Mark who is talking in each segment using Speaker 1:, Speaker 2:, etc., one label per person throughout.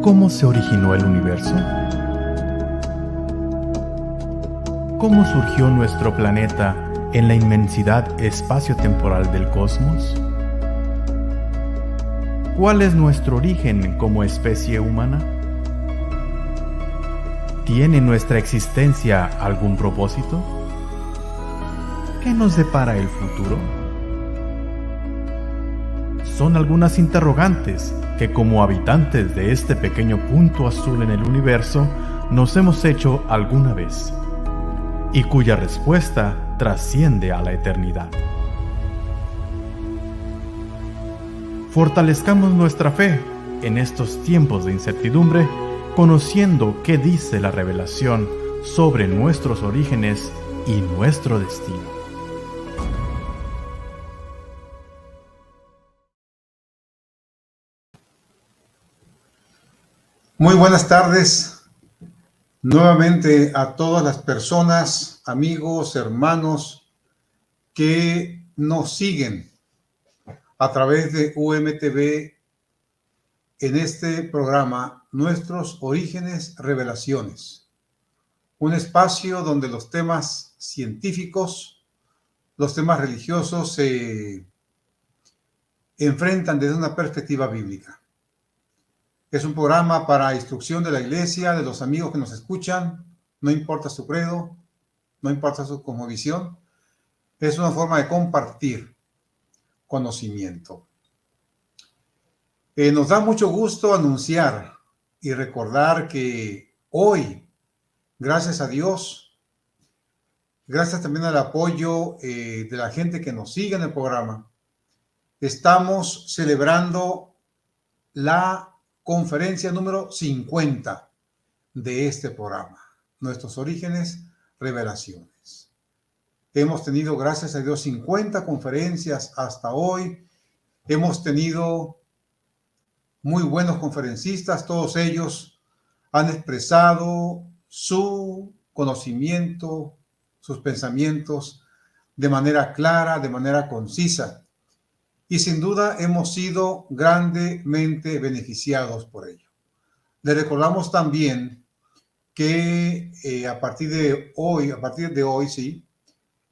Speaker 1: ¿Cómo se originó el universo? ¿Cómo surgió nuestro planeta en la inmensidad espacio-temporal del cosmos? ¿Cuál es nuestro origen como especie humana? ¿Tiene nuestra existencia algún propósito? ¿Qué nos depara el futuro? Son algunas interrogantes que, como habitantes de este pequeño punto azul en el universo, nos hemos hecho alguna vez, y cuya respuesta trasciende a la eternidad. Fortalezcamos nuestra fe en estos tiempos de incertidumbre, conociendo qué dice la revelación sobre nuestros orígenes y nuestro destino.
Speaker 2: Muy buenas tardes nuevamente a todas las personas, amigos, hermanos que nos siguen a través de UMTV en este programa Nuestros Orígenes Revelaciones, un espacio donde los temas científicos, los temas religiosos se enfrentan desde una perspectiva bíblica. Es un programa para instrucción de la iglesia, de los amigos que nos escuchan, no importa su credo, no importa su cosmovisión, es una forma de compartir conocimiento. Nos da mucho gusto anunciar y recordar que hoy, gracias a Dios, gracias también al apoyo de la gente que nos sigue en el programa, estamos celebrando la conferencia número 50 de este programa, Nuestros Orígenes, Revelaciones. Hemos tenido, gracias a Dios, 50 conferencias hasta hoy. Hemos tenido muy buenos conferencistas, todos ellos han expresado su conocimiento, sus pensamientos de manera clara, de manera concisa. Y sin duda hemos sido grandemente beneficiados por ello. Le recordamos también que a partir de hoy, sí,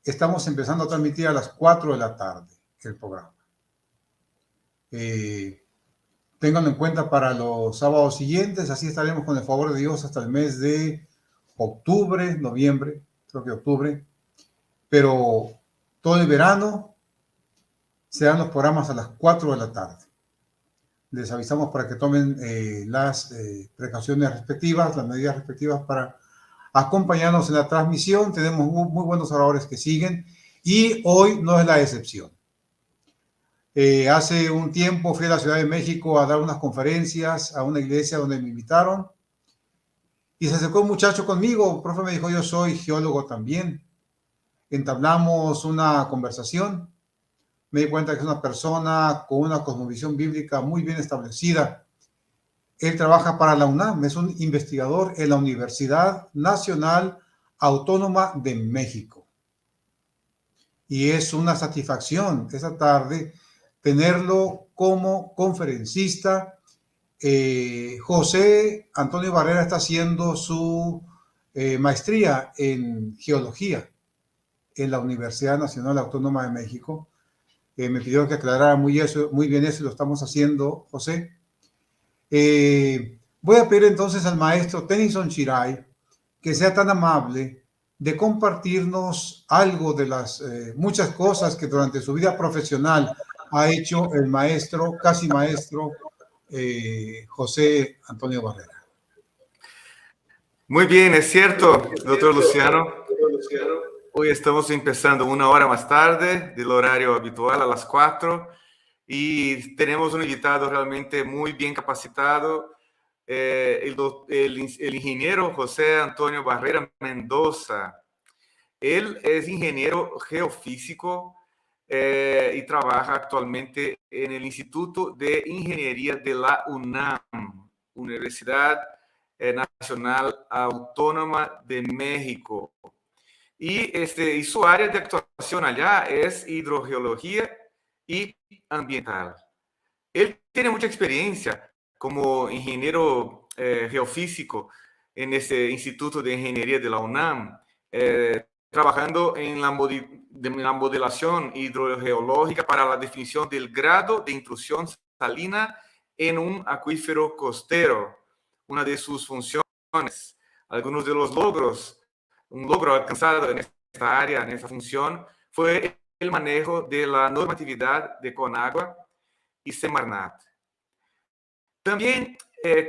Speaker 2: estamos empezando a transmitir a las 4 de la tarde el programa. Ténganlo en cuenta para los sábados siguientes, así estaremos con el favor de Dios hasta el mes de octubre, noviembre, creo que octubre, pero todo el verano se dan los programas a las 4 de la tarde. Les avisamos para que tomen las precauciones respectivas, las medidas respectivas para acompañarnos en la transmisión. Tenemos muy buenos oradores que siguen y hoy no es la excepción. Hace un tiempo fui a la Ciudad de México a dar unas conferencias a una iglesia donde me invitaron y se acercó un muchacho conmigo. El profe me dijo, yo soy geólogo también. Entablamos una conversación. Me di cuenta que es una persona con una cosmovisión bíblica muy bien establecida. Él trabaja para la UNAM, es un investigador en la Universidad Nacional Autónoma de México. Y es una satisfacción esta tarde tenerlo como conferencista. José Antonio Barrera está haciendo su maestría en geología en la Universidad Nacional Autónoma de México. Me pidió que aclarara muy bien eso y lo estamos haciendo, José. Voy a pedir entonces al maestro Tennyson Shirai que sea tan amable de compartirnos algo de las muchas cosas que durante su vida profesional ha hecho el maestro, casi maestro, José Antonio Barrera.
Speaker 3: Muy bien, es cierto, doctor Luciano. Hoy estamos empezando una hora más tarde del horario habitual, a las 4, y tenemos un invitado realmente muy bien capacitado, el ingeniero José Antonio Barrera Mendoza. Él es ingeniero geofísico y trabaja actualmente en el Instituto de Ingeniería de la UNAM, Universidad Nacional Autónoma de México. Y su área de actuación allá es hidrogeología y ambiental. Él tiene mucha experiencia como ingeniero geofísico en ese Instituto de Ingeniería de la UNAM, trabajando en la modelación hidrogeológica para la definición del grado de intrusión salina en un acuífero costero, una de sus funciones. Algunos de los logros, un logro alcanzado en esta área, en esta función, fue el manejo de la normatividad de Conagua y Semarnat. También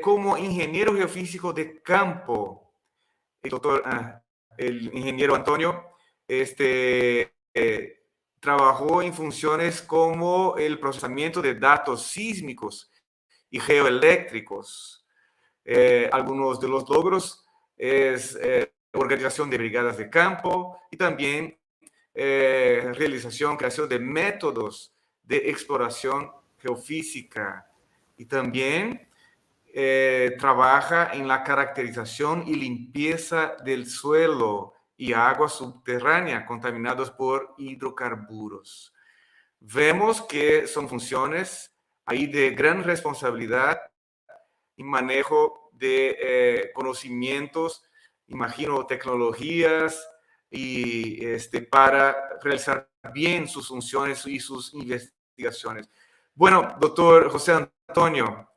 Speaker 3: como ingeniero geofísico de campo, el ingeniero Antonio trabajó en funciones como el procesamiento de datos sísmicos y geoeléctricos. Algunos de los logros es organización de brigadas de campo y también creación de métodos de exploración geofísica. Y también trabaja en la caracterización y limpieza del suelo y agua subterránea contaminados por hidrocarburos. Vemos que son funciones ahí de gran responsabilidad y manejo de conocimientos, imagino tecnologías, y para realizar bien sus funciones y sus investigaciones. Bueno, doctor José Antonio,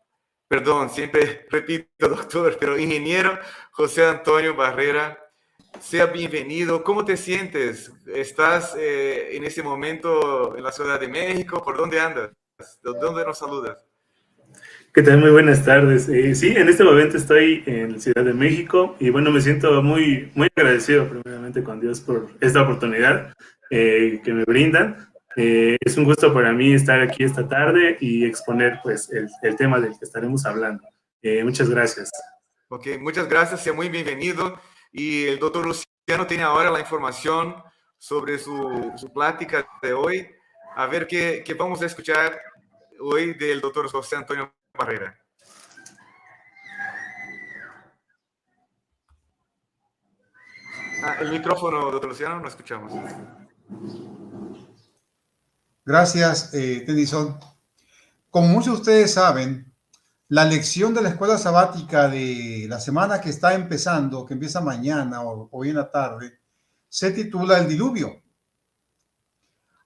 Speaker 3: perdón, siempre repito doctor, pero ingeniero José Antonio Barrera, sea bienvenido. ¿Cómo te sientes? ¿Estás en ese momento en la Ciudad de México? ¿Por dónde andas? ¿De dónde nos saludas?
Speaker 4: ¿Qué tal? Muy buenas tardes. Sí, en este momento estoy en la Ciudad de México y bueno, me siento muy, muy agradecido primeramente con Dios por esta oportunidad que me brindan. Es un gusto para mí estar aquí esta tarde y exponer pues el tema del que estaremos hablando. Muchas gracias.
Speaker 3: Ok, muchas gracias, sea muy bienvenido. Y el doctor Luciano tiene ahora la información sobre su plática de hoy. A ver qué vamos a escuchar hoy del doctor José Antonio Barrera. El micrófono, doctor Luciano, no escuchamos.
Speaker 2: Gracias, Tennyson. Como muchos de ustedes saben, la lección de la escuela sabática de la semana que está empezando, que empieza mañana o hoy en la tarde, se titula El Diluvio.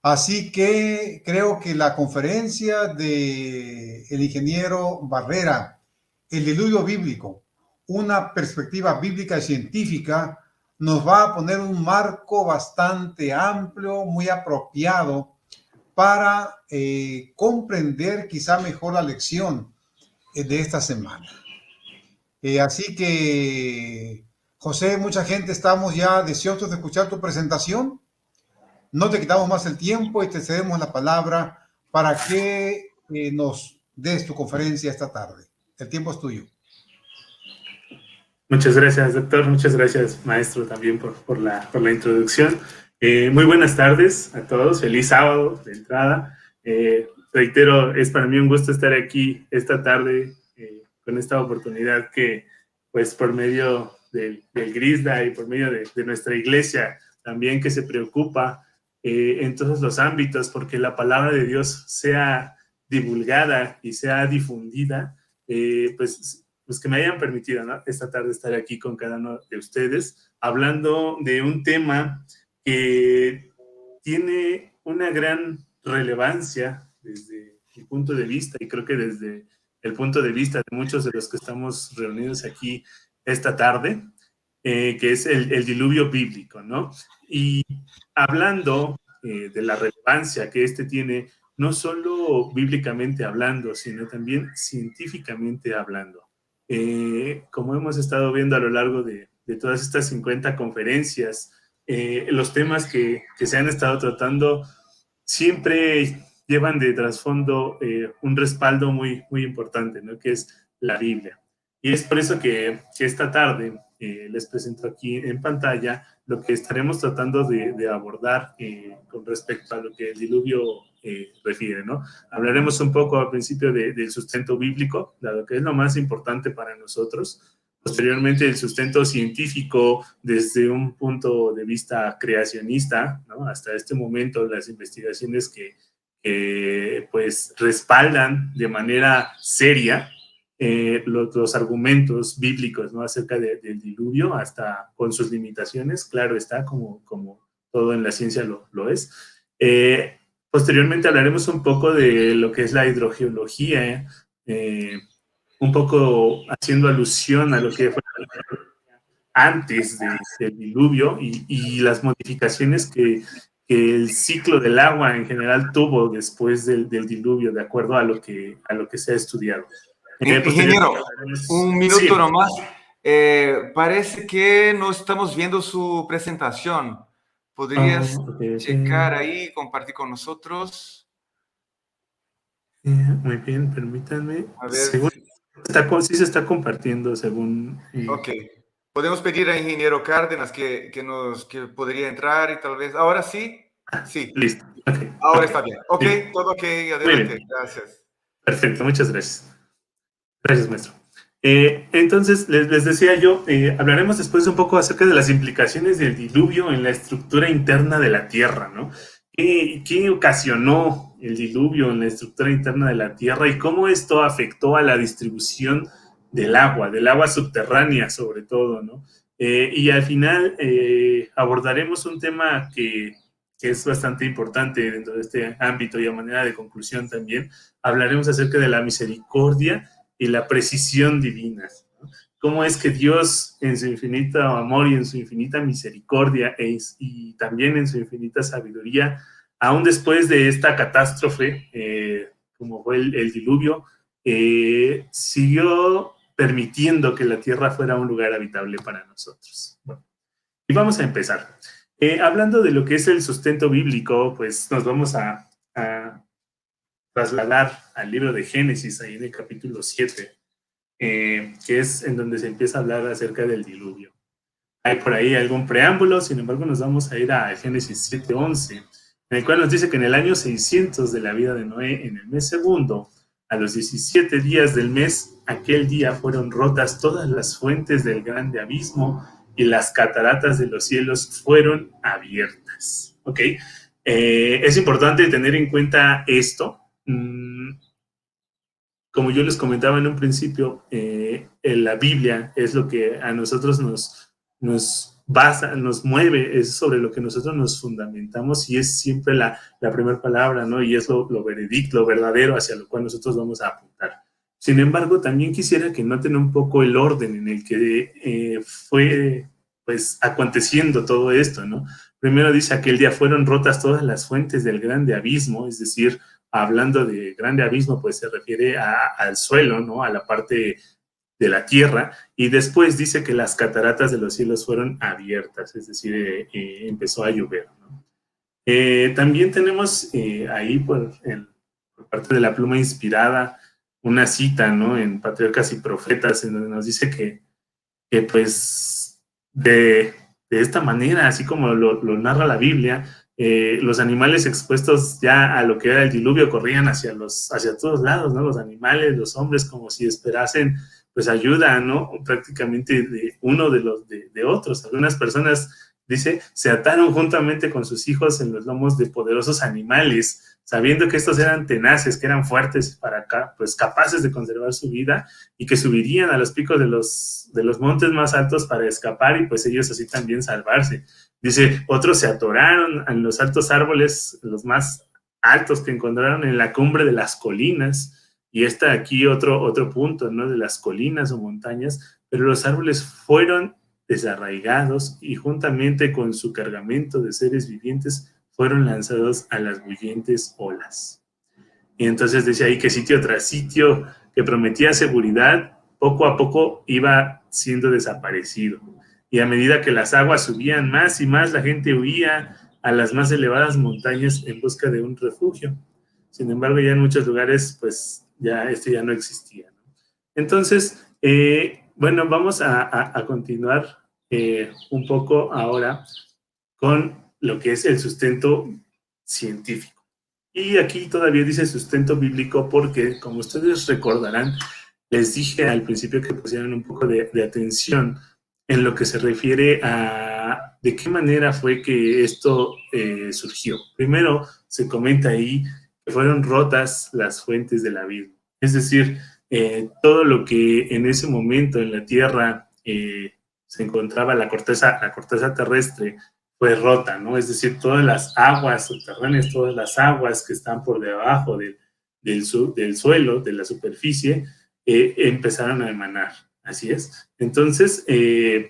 Speaker 2: Así que creo que la conferencia del ingeniero Barrera, El Diluvio Bíblico, una perspectiva bíblica y científica, nos va a poner un marco bastante amplio, muy apropiado para comprender quizá mejor la lección de esta semana. Así que, José, mucha gente estamos ya deseosos de escuchar tu presentación. No te quitamos más el tiempo y te cedemos la palabra para que nos des tu conferencia esta tarde. El tiempo es tuyo.
Speaker 4: Muchas gracias, doctor. Muchas gracias, maestro, también por la introducción. Muy buenas tardes a todos. Feliz sábado de entrada. Reitero, es para mí un gusto estar aquí esta tarde con esta oportunidad que, pues, por medio del GRISDA y por medio de nuestra iglesia también, que se preocupa en todos los ámbitos porque la palabra de Dios sea divulgada y sea difundida, pues que me hayan permitido, ¿no?, esta tarde estar aquí con cada uno de ustedes hablando de un tema que tiene una gran relevancia desde mi punto de vista y creo que desde el punto de vista de muchos de los que estamos reunidos aquí esta tarde, que es el diluvio bíblico, ¿no? Y hablando de la relevancia que este tiene, no solo bíblicamente hablando, sino también científicamente hablando. Como hemos estado viendo a lo largo de todas estas 50 conferencias, los temas que se han estado tratando siempre llevan de trasfondo un respaldo muy, muy importante, ¿no?, que es la Biblia. Y es por eso que esta tarde les presento aquí en pantalla lo que estaremos tratando de abordar con respecto a lo que el diluvio refiere, ¿no? Hablaremos un poco al principio del sustento bíblico, dado que es lo más importante para nosotros. Posteriormente, el sustento científico desde un punto de vista creacionista, ¿no? Hasta este momento, las investigaciones que pues respaldan de manera seria los argumentos bíblicos, ¿no?, acerca del diluvio, hasta con sus limitaciones, claro está, como todo en la ciencia lo es. Posteriormente hablaremos un poco de lo que es la hidrogeología, un poco haciendo alusión a lo que fue antes del diluvio y las modificaciones que el ciclo del agua en general tuvo después del diluvio, de acuerdo a lo que se ha estudiado.
Speaker 3: Ingeniero, un minuto
Speaker 4: sí.
Speaker 3: nomás. Parece que no estamos viendo su presentación. ¿Podrías checar ahí, compartir con nosotros?
Speaker 4: Muy bien, permítanme.
Speaker 3: A ver.
Speaker 4: Según, sí se está compartiendo, según...
Speaker 3: Ok. Podemos pedir a Ingeniero Cárdenas que podría entrar y tal vez... ¿Ahora sí? Sí.
Speaker 4: Listo. Okay.
Speaker 3: Ahora está bien. Ok,
Speaker 4: bien.
Speaker 3: Todo ok. Adelante. Gracias.
Speaker 4: Perfecto, muchas gracias. Gracias, maestro. Entonces, les decía yo, hablaremos después un poco acerca de las implicaciones del diluvio en la estructura interna de la Tierra, ¿no? ¿Qué ocasionó el diluvio en la estructura interna de la Tierra y cómo esto afectó a la distribución del agua subterránea sobre todo, ¿no? Y al final abordaremos un tema que es bastante importante dentro de este ámbito y a manera de conclusión también. Hablaremos acerca de la misericordia y la precisión divina, ¿no? Cómo es que Dios, en su infinito amor y en su infinita misericordia y también en su infinita sabiduría, aún después de esta catástrofe, como fue el diluvio, siguió permitiendo que la tierra fuera un lugar habitable para nosotros. Bueno, y vamos a empezar. Hablando de lo que es el sustento bíblico, pues nos vamos a trasladar al libro de Génesis, ahí en el capítulo 7, que es en donde se empieza a hablar acerca del diluvio. Hay por ahí algún preámbulo, sin embargo nos vamos a ir a Génesis 7:11, en el cual nos dice que en el año 600 de la vida de Noé, en el mes segundo, a los 17 días del mes, aquel día fueron rotas todas las fuentes del grande abismo y las cataratas de los cielos fueron abiertas. ¿Ok? Es importante tener en cuenta esto. Como yo les comentaba en un principio, en la Biblia es lo que a nosotros nos basa, nos mueve, es sobre lo que nosotros nos fundamentamos y es siempre la primera palabra, ¿no? Y es lo veredicto, lo verdadero hacia lo cual nosotros vamos a apuntar. Sin embargo, también quisiera que noten un poco el orden en el que fue, pues, aconteciendo todo esto, ¿no? Primero dice, aquel día fueron rotas todas las fuentes del grande abismo, es decir, hablando de grande abismo, pues se refiere al suelo, ¿no? A la parte de la tierra, y después dice que las cataratas de los cielos fueron abiertas, es decir, empezó a llover, ¿no? También tenemos ahí, por parte de la pluma inspirada, una cita, ¿no? En Patriarcas y Profetas, en donde nos dice que pues, de esta manera, así como lo narra la Biblia, los animales expuestos ya a lo que era el diluvio corrían hacia todos lados, ¿no? Los animales, los hombres, como si esperasen pues ayuda, ¿no? Prácticamente de uno de otros. Algunas personas, dice, se ataron juntamente con sus hijos en los lomos de poderosos animales, sabiendo que estos eran tenaces, que eran fuertes pues capaces de conservar su vida y que subirían a los picos de los montes más altos para escapar y pues ellos así también salvarse. Dice, otros se atoraron en los altos árboles, los más altos que encontraron en la cumbre de las colinas. Y está aquí otro punto, ¿no? De las colinas o montañas, pero los árboles fueron desarraigados y juntamente con su cargamento de seres vivientes fueron lanzados a las bullientes olas. Y entonces dice ahí que sitio tras sitio que prometía seguridad, poco a poco iba siendo desaparecido. Y a medida que las aguas subían más y más, la gente huía a las más elevadas montañas en busca de un refugio. Sin embargo, ya en muchos lugares, pues, esto ya no existía, ¿no? Entonces, bueno, vamos a continuar un poco ahora con lo que es el sustento científico. Y aquí todavía dice sustento bíblico porque, como ustedes recordarán, les dije al principio que pusieran un poco de atención en lo que se refiere a de qué manera fue que esto surgió. Primero, se comenta ahí que fueron rotas las fuentes del abismo. Es decir, todo lo que en ese momento en la Tierra se encontraba, la corteza terrestre, fue rota, ¿no? Es decir, todas las aguas subterráneas, todas las aguas que están por debajo del suelo, de la superficie, empezaron a emanar. Así es. Entonces,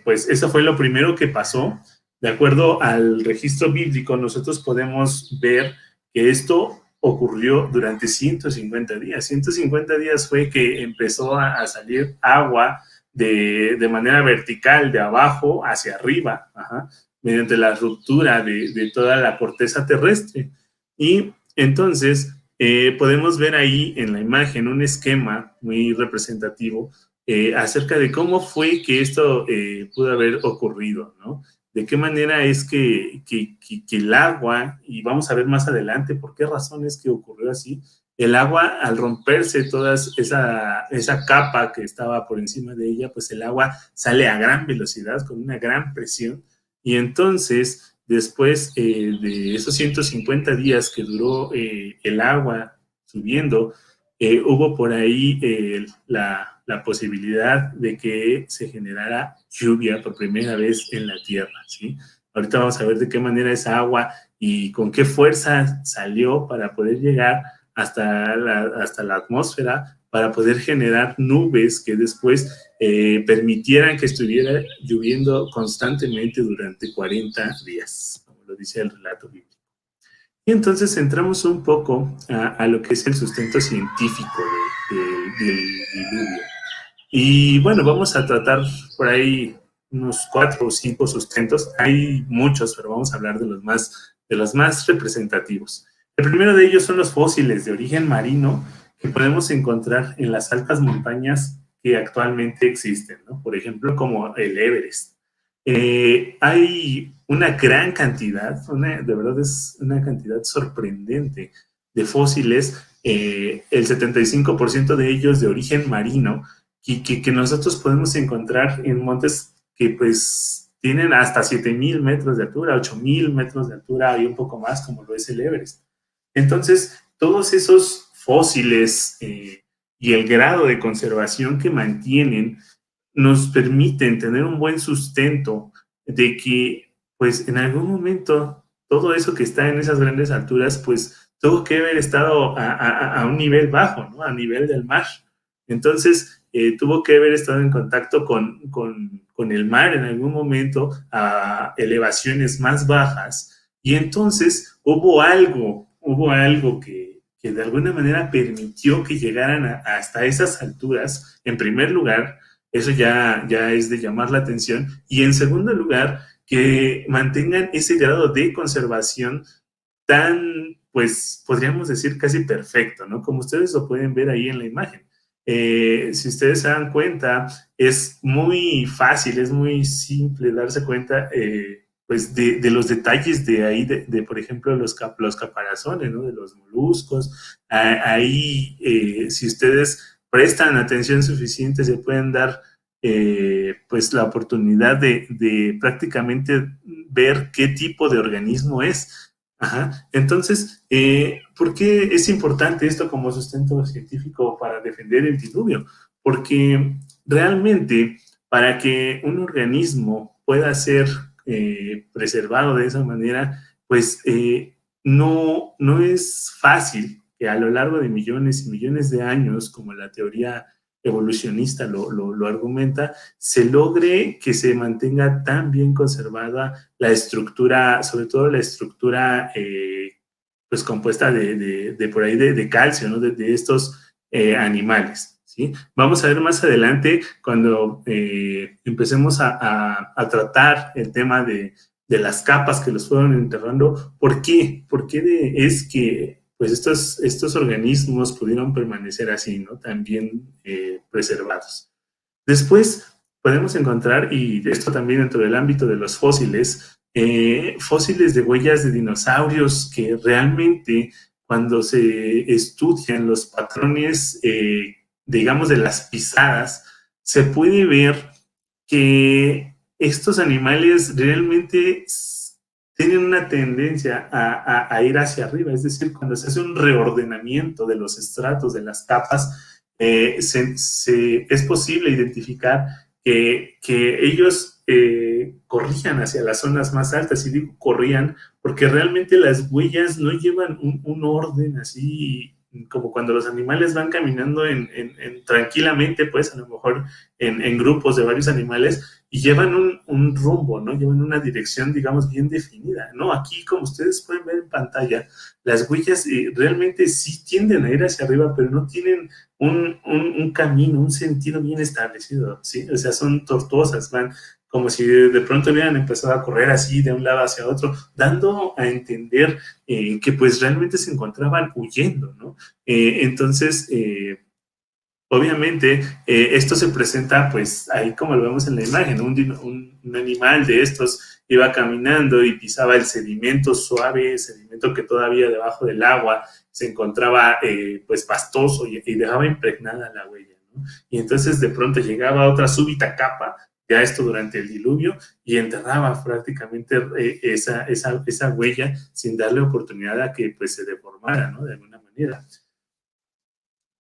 Speaker 4: pues eso fue lo primero que pasó. De acuerdo al registro bíblico, nosotros podemos ver que esto ocurrió durante 150 días. 150 días fue que empezó a salir agua de manera vertical, de abajo hacia arriba, mediante la ruptura de toda la corteza terrestre. Y entonces podemos ver ahí en la imagen un esquema muy representativo acerca de cómo fue que esto pudo haber ocurrido, ¿no? De qué manera es que el agua, y vamos a ver más adelante por qué razones que ocurrió así, el agua al romperse toda esa capa que estaba por encima de ella, pues el agua sale a gran velocidad, con una gran presión, y entonces después de esos 150 días que duró el agua subiendo, hubo por ahí la posibilidad de que se generara lluvia por primera vez en la Tierra, ¿sí? Ahorita vamos a ver de qué manera esa agua y con qué fuerza salió para poder llegar hasta la atmósfera, para poder generar nubes que después permitieran que estuviera lloviendo constantemente durante 40 días, como lo dice el relato bíblico. Y entonces entramos un poco a lo que es el sustento científico del diluvio. Y bueno, vamos a tratar por ahí unos 4 o 5 sustentos. Hay muchos, pero vamos a hablar de los más representativos. El primero de ellos son los fósiles de origen marino que podemos encontrar en las altas montañas que actualmente existen, ¿no? Por ejemplo, como el Everest. Hay una gran cantidad, de verdad es una cantidad sorprendente de fósiles, el 75% de ellos de origen marino, que nosotros podemos encontrar en montes que pues tienen hasta 7,000 metros de altura, 8,000 metros de altura y un poco más, como lo es el Everest. Entonces, todos esos fósiles y el grado de conservación que mantienen nos permiten tener un buen sustento de que, pues, en algún momento, todo eso que está en esas grandes alturas, pues, tuvo que haber estado a un nivel bajo, ¿no? A nivel del mar. Entonces, tuvo que haber estado en contacto con el mar en algún momento a elevaciones más bajas, y entonces hubo algo que de alguna manera permitió que llegaran hasta esas alturas. En primer lugar, eso ya es de llamar la atención, y en segundo lugar, que mantengan ese grado de conservación tan, pues, podríamos decir casi perfecto, ¿no? Como ustedes lo pueden ver ahí en la imagen. Si ustedes se dan cuenta, es muy fácil, es muy simple darse cuenta, pues, de los detalles de ahí, por ejemplo, los caparazones, ¿no? De los moluscos. Ahí, si ustedes prestan atención suficiente, se pueden dar, pues, la oportunidad de prácticamente ver qué tipo de organismo es. Entonces, ¿por qué es importante esto como sustento científico para defender el diluvio? Porque realmente, para que un organismo pueda ser preservado de esa manera, pues no es fácil que a lo largo de millones y millones de años, como la teoría evolucionista lo argumenta, se logre que se mantenga tan bien conservada la estructura, sobre todo la estructura pues compuesta de por ahí de calcio, ¿no? de estos animales, ¿sí? Vamos a ver más adelante, cuando empecemos a tratar el tema de las capas que los fueron enterrando. ¿Por qué? ¿Por qué es que pues estos organismos pudieron permanecer así, ¿no? También preservados? Después podemos encontrar, y esto también dentro del ámbito de los fósiles, fósiles de huellas de dinosaurios que realmente, cuando se estudian los patrones, digamos, de las pisadas, se puede ver que estos animales realmente tienen una tendencia a ir hacia arriba. Es decir, cuando se hace un reordenamiento de los estratos, de las capas, es posible identificar que ellos corrían hacia las zonas más altas, y digo corrían porque realmente las huellas no llevan un orden así como cuando los animales van caminando tranquilamente, pues a lo mejor en grupos de varios animales, y llevan un rumbo, ¿no? Llevan una dirección, digamos, bien definida, ¿no? Aquí, como ustedes pueden ver en pantalla, las huellas realmente sí tienden a ir hacia arriba, pero no tienen un camino, un sentido bien establecido, ¿sí? O sea, son tortuosas, van como si de pronto hubieran empezado a correr así de un lado hacia otro, dando a entender que pues realmente se encontraban huyendo, ¿no? Entonces, obviamente, esto se presenta, pues, ahí como lo vemos en la imagen, un animal de estos iba caminando y pisaba el sedimento suave, sedimento que todavía debajo del agua se encontraba, pues, pastoso y dejaba impregnada la huella, ¿no? Y entonces, de pronto llegaba otra súbita capa, ya esto durante el diluvio, y enterraba prácticamente esa huella sin darle oportunidad a que, pues, se deformara, ¿no? De alguna manera.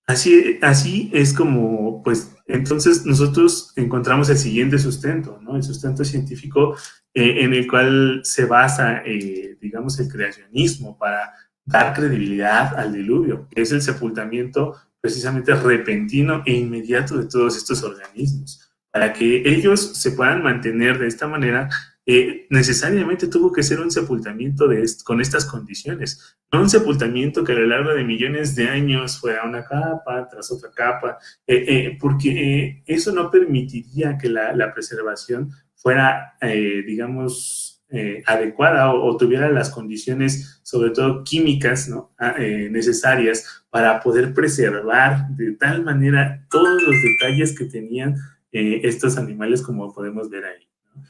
Speaker 4: Así es como, pues, entonces nosotros encontramos el siguiente sustento, ¿no? El sustento científico en el cual se basa, digamos, el creacionismo para dar credibilidad al diluvio, que es el sepultamiento precisamente repentino e inmediato de todos estos organismos. Para que ellos se puedan mantener de esta manera, necesariamente tuvo que ser un sepultamiento con estas condiciones, no un sepultamiento que a lo largo de millones de años fuera una capa tras otra capa, porque eso no permitiría que la preservación fuera, digamos, adecuada o tuviera las condiciones, sobre todo químicas, ¿no? Necesarias para poder preservar de tal manera todos los detalles que tenían estos animales, como podemos ver ahí, ¿no?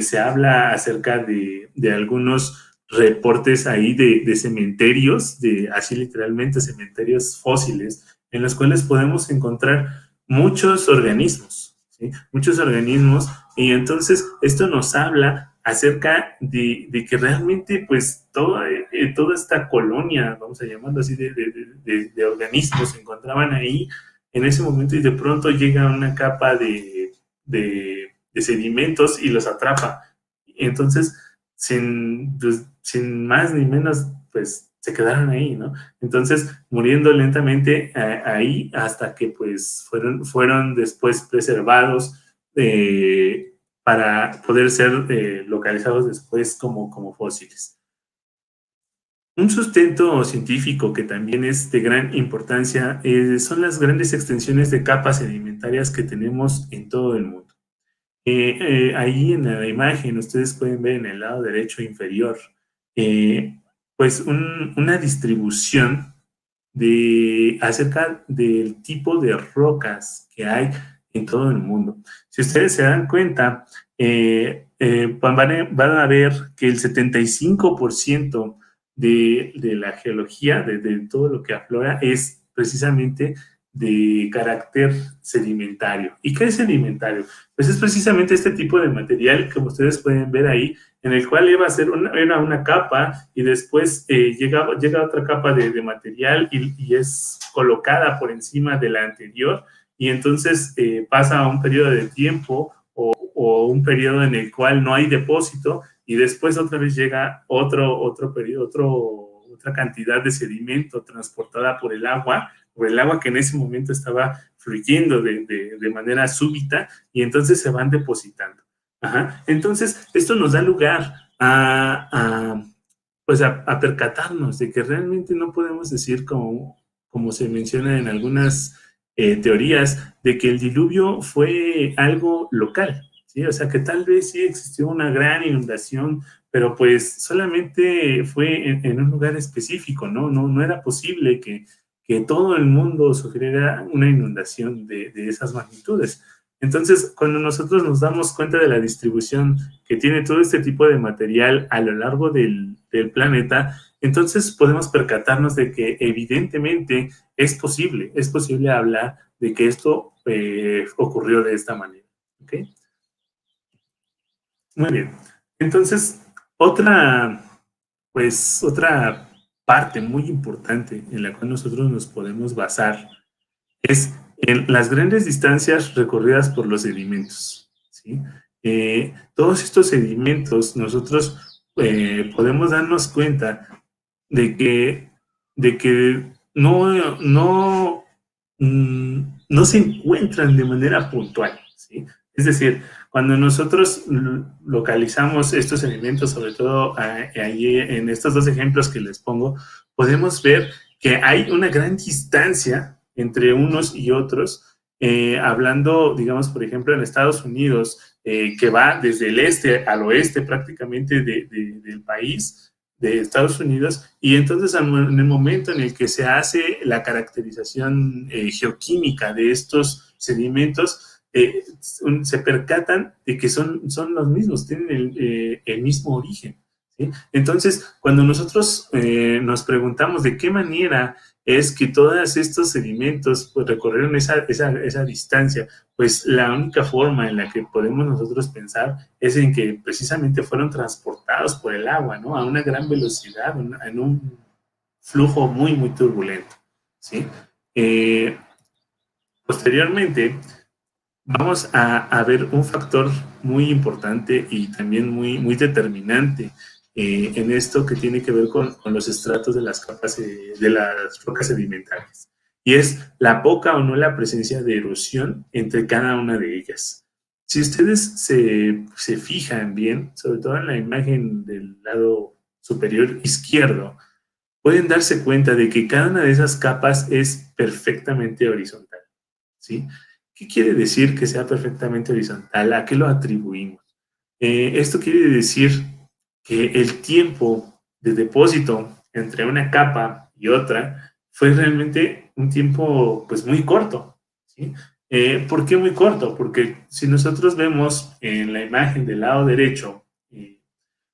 Speaker 4: Se habla acerca de algunos reportes ahí de cementerios, así literalmente cementerios fósiles, en los cuales podemos encontrar muchos organismos, ¿sí? Muchos organismos, y entonces esto nos habla acerca de que realmente pues toda esta colonia, vamos a llamarlo así, de organismos se encontraban ahí en ese momento, y de pronto llega una capa de sedimentos y los atrapa. Entonces, sin más ni menos, pues se quedaron ahí, ¿no? Entonces, muriendo lentamente ahí hasta que pues fueron después preservados para poder ser localizados después como fósiles. Un sustento científico que también es de gran importancia son las grandes extensiones de capas sedimentarias que tenemos en todo el mundo. Ahí en la imagen ustedes pueden ver en el lado derecho inferior pues una distribución acerca del tipo de rocas que hay en todo el mundo. Si ustedes se dan cuenta, van a ver que el 75% de la geología, de todo lo que aflora, es precisamente de carácter sedimentario. ¿Y qué es sedimentario? Pues es precisamente este tipo de material, como ustedes pueden ver ahí, en el cual iba a ser una capa, y después llega otra capa de material y es colocada por encima de la anterior, y entonces pasa un periodo de tiempo o un periodo en el cual no hay depósito, y después otra vez llega otro periodo, otra cantidad de sedimento transportada por el agua que en ese momento estaba fluyendo de manera súbita, y entonces se van depositando. Ajá. Entonces, esto nos da lugar a percatarnos de que realmente no podemos decir, como se menciona en algunas teorías, de que el diluvio fue algo local, ¿sí? O sea, que tal vez sí existió una gran inundación, pero pues solamente fue en un lugar específico, ¿no? No era posible que todo el mundo sufriera una inundación de esas magnitudes. Entonces, cuando nosotros nos damos cuenta de la distribución que tiene todo este tipo de material a lo largo del planeta, entonces podemos percatarnos de que evidentemente es posible hablar de que esto ocurrió de esta manera. ¿Ok? Muy bien. Entonces, otra parte muy importante en la cual nosotros nos podemos basar es en las grandes distancias recorridas por los sedimentos, ¿sí? Todos estos sedimentos nosotros podemos darnos cuenta de que no se encuentran de manera puntual, ¿sí? Es decir, cuando nosotros localizamos estos elementos, sobre todo allí en estos dos ejemplos que les pongo, podemos ver que hay una gran distancia entre unos y otros, hablando, digamos, por ejemplo, en Estados Unidos, que va desde el este al oeste prácticamente del país, de Estados Unidos, y entonces en el momento en el que se hace la caracterización geoquímica de estos sedimentos, se percatan de que son los mismos, tienen el mismo origen, ¿sí? Entonces, cuando nosotros nos preguntamos de qué manera es que todos estos sedimentos pues, recorrieron esa distancia, pues la única forma en la que podemos nosotros pensar es en que precisamente fueron transportados por el agua, ¿no? A una gran velocidad, en un flujo muy, muy turbulento, ¿sí? Posteriormente, vamos a ver un factor muy importante y también muy, muy determinante en esto que tiene que ver con los estratos de las capas de las rocas sedimentarias. Y es la poca o no la presencia de erosión entre cada una de ellas. Si ustedes se fijan bien, sobre todo en la imagen del lado superior izquierdo, pueden darse cuenta de que cada una de esas capas es perfectamente horizontal, ¿sí? ¿Qué quiere decir que sea perfectamente horizontal? ¿A qué lo atribuimos? Esto quiere decir que el tiempo de depósito entre una capa y otra fue realmente un tiempo pues muy corto, ¿sí? ¿Por qué muy corto? Porque si nosotros vemos en la imagen del lado derecho,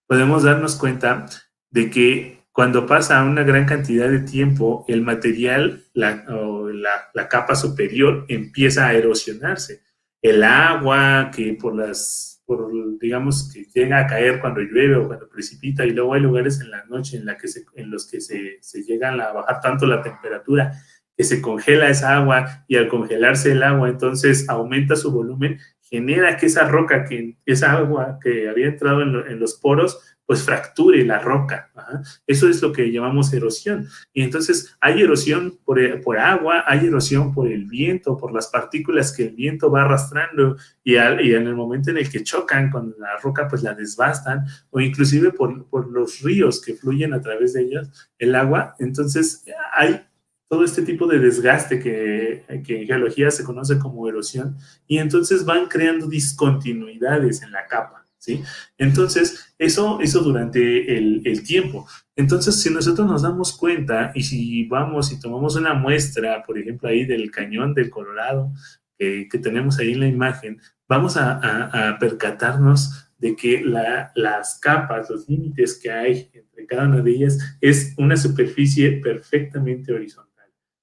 Speaker 4: podemos darnos cuenta de que cuando pasa una gran cantidad de tiempo, el material, la capa superior empieza a erosionarse. El agua que digamos, que llega a caer cuando llueve o cuando precipita, y luego hay lugares en la noche en los que se llegan a bajar tanto la temperatura que se congela esa agua, y al congelarse el agua entonces aumenta su volumen, genera que esa agua que había entrado en los poros pues fracture la roca. Ajá. Eso es lo que llamamos erosión. Y entonces hay erosión por agua, hay erosión por el viento, por las partículas que el viento va arrastrando, y en el momento en el que chocan con la roca, pues la desbastan, o inclusive por los ríos que fluyen a través de ellos, el agua. Entonces hay todo este tipo de desgaste que en geología se conoce como erosión, y entonces van creando discontinuidades en la capa, ¿sí? Entonces, eso durante el tiempo. Entonces, si nosotros nos damos cuenta, y si vamos y tomamos una muestra, por ejemplo, ahí del cañón del Colorado, que tenemos ahí en la imagen, vamos a percatarnos de que las capas, los límites que hay entre cada una de ellas, es una superficie perfectamente horizontal,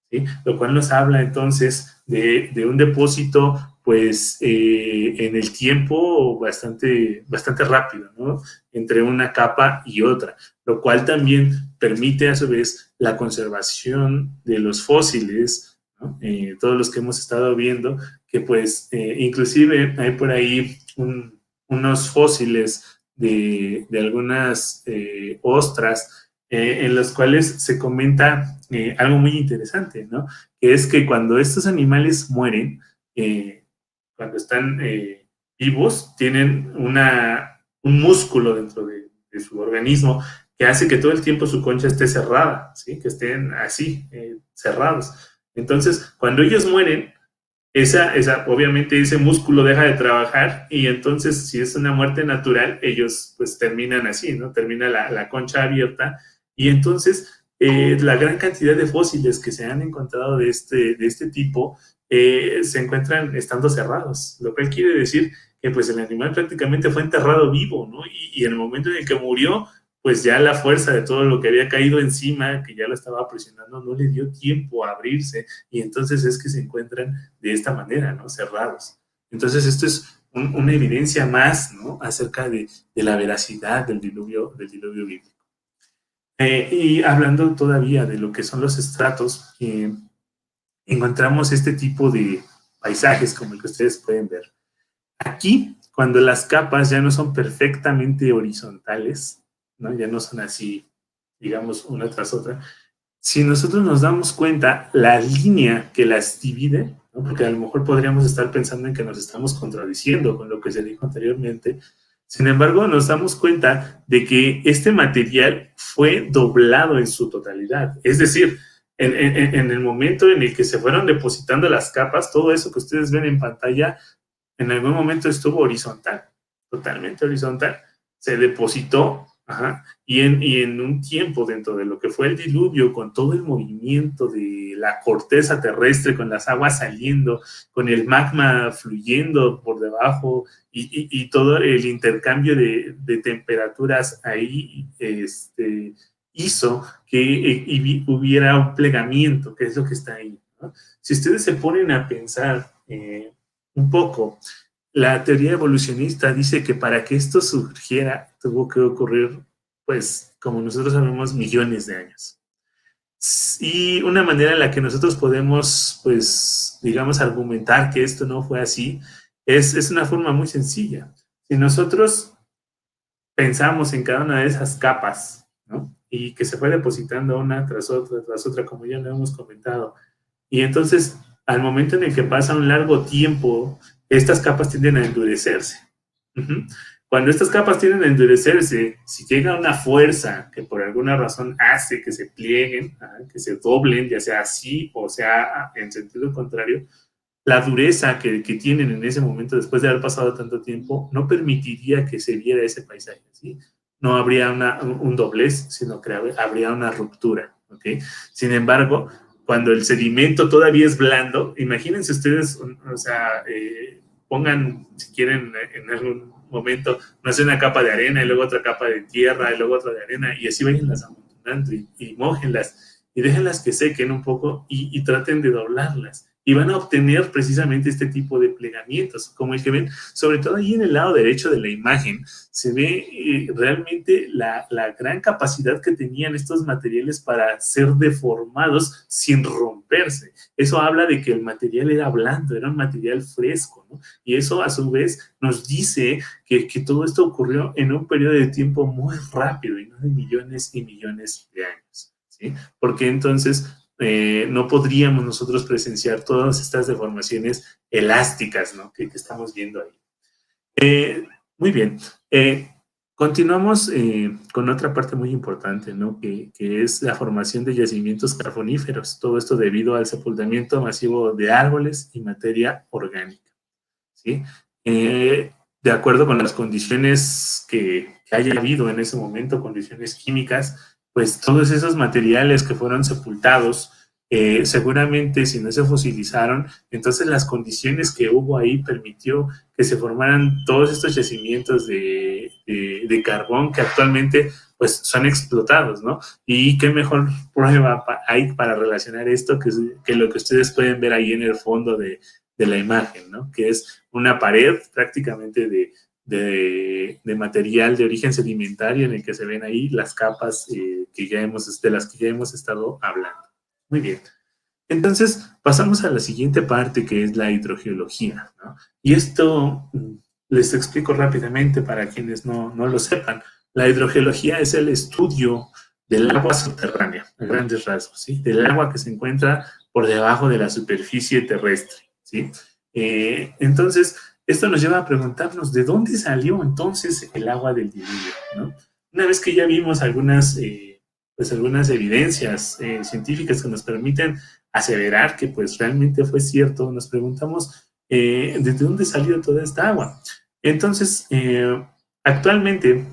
Speaker 4: ¿sí? Lo cual nos habla entonces de un depósito pues en el tiempo bastante rápido, ¿no? Entre una capa y otra, lo cual también permite a su vez la conservación de los fósiles, ¿no? Todos los que hemos estado viendo, que pues inclusive hay por ahí unos fósiles de algunas ostras en los cuales se comenta algo muy interesante, ¿no? Que es que cuando estos animales mueren, cuando están vivos, tienen un músculo dentro de su organismo que hace que todo el tiempo su concha esté cerrada, ¿sí? Que estén así, cerrados. Entonces, cuando ellos mueren, obviamente ese músculo deja de trabajar, y entonces si es una muerte natural, ellos pues terminan así, ¿no? Termina la concha abierta, y entonces la gran cantidad de fósiles que se han encontrado de este tipo se encuentran estando cerrados, lo cual quiere decir que pues el animal prácticamente fue enterrado vivo, ¿no? Y en el momento en el que murió, pues ya la fuerza de todo lo que había caído encima, que ya lo estaba presionando, no le dio tiempo a abrirse, y entonces es que se encuentran de esta manera, ¿no? Cerrados. Entonces esto es una evidencia más, ¿no? Acerca de la veracidad del diluvio bíblico. Y hablando todavía de lo que son los estratos, encontramos este tipo de paisajes como el que ustedes pueden ver. Aquí, cuando las capas ya no son perfectamente horizontales, ¿no? Ya no son así, digamos, una tras otra, si nosotros nos damos cuenta, la línea que las divide, ¿no? Porque a lo mejor podríamos estar pensando en que nos estamos contradiciendo con lo que se dijo anteriormente, sin embargo, nos damos cuenta de que este material fue doblado en su totalidad. Es decir, en el momento en el que se fueron depositando las capas, todo eso que ustedes ven en pantalla, en algún momento estuvo horizontal, totalmente horizontal. Se depositó, ajá, y en un tiempo dentro de lo que fue el diluvio, con todo el movimiento de la corteza terrestre, con las aguas saliendo, con el magma fluyendo por debajo y todo el intercambio de temperaturas ahí, hizo que hubiera un plegamiento, que es lo que está ahí, ¿no? Si ustedes se ponen a pensar un poco, la teoría evolucionista dice que para que esto surgiera tuvo que ocurrir, pues, como nosotros sabemos, millones de años. Y una manera en la que nosotros podemos, pues, digamos, argumentar que esto no fue así, es una forma muy sencilla. Si nosotros pensamos en cada una de esas capas, ¿no? Y que se fue depositando una tras otra, como ya lo hemos comentado, y entonces, al momento en el que pasa un largo tiempo, estas capas tienden a endurecerse. Cuando estas capas tienden a endurecerse, si llega una fuerza que por alguna razón hace que se plieguen, que se doblen, ya sea así o sea en sentido contrario, la dureza que tienen en ese momento, después de haber pasado tanto tiempo, no permitiría que se viera ese paisaje, ¿sí? No habría un doblez, sino que habría una ruptura, ¿ok? Sin embargo, cuando el sedimento todavía es blando, imagínense ustedes, o sea, pongan, si quieren, en algún momento, no sé, una capa de arena y luego otra capa de tierra y luego otra de arena, y así vayanlas amontonando y mójenlas y déjenlas que sequen un poco y traten de doblarlas. Y van a obtener precisamente este tipo de plegamientos, como el que ven, sobre todo ahí en el lado derecho de la imagen, se ve realmente la gran capacidad que tenían estos materiales para ser deformados sin romperse. Eso habla de que el material era blando, era un material fresco, ¿no? Y eso a su vez nos dice que todo esto ocurrió en un periodo de tiempo muy rápido y no de millones y millones de años, ¿sí? Porque entonces no podríamos nosotros presenciar todas estas deformaciones elásticas, ¿no? que estamos viendo ahí. Muy bien. Continuamos con otra parte muy importante, ¿no? que es la formación de yacimientos carboníferos. Todo esto debido al sepultamiento masivo de árboles y materia orgánica, ¿sí? De acuerdo con las condiciones que haya habido en ese momento, condiciones químicas, pues todos esos materiales que fueron sepultados, seguramente si no se fosilizaron, entonces las condiciones que hubo ahí permitió que se formaran todos estos yacimientos de carbón que actualmente pues son explotados, ¿no? Y qué mejor prueba hay para relacionar esto que lo que ustedes pueden ver ahí en el fondo de la imagen, ¿no? Que es una pared prácticamente de material de origen sedimentario en el que se ven ahí las capas de las que ya hemos estado hablando. Muy bien. Entonces, pasamos a la siguiente parte, que es la hidrogeología, ¿no? Y esto les explico rápidamente para quienes no lo sepan. La hidrogeología es el estudio del agua subterránea, a grandes rasgos, ¿sí? Del agua que se encuentra por debajo de la superficie terrestre, ¿sí? Entonces, esto nos lleva a preguntarnos de dónde salió entonces el agua del diluvio, ¿no? Una vez que ya vimos algunas evidencias científicas que nos permiten aseverar que pues realmente fue cierto, nos preguntamos ¿de dónde salió toda esta agua? Entonces, actualmente,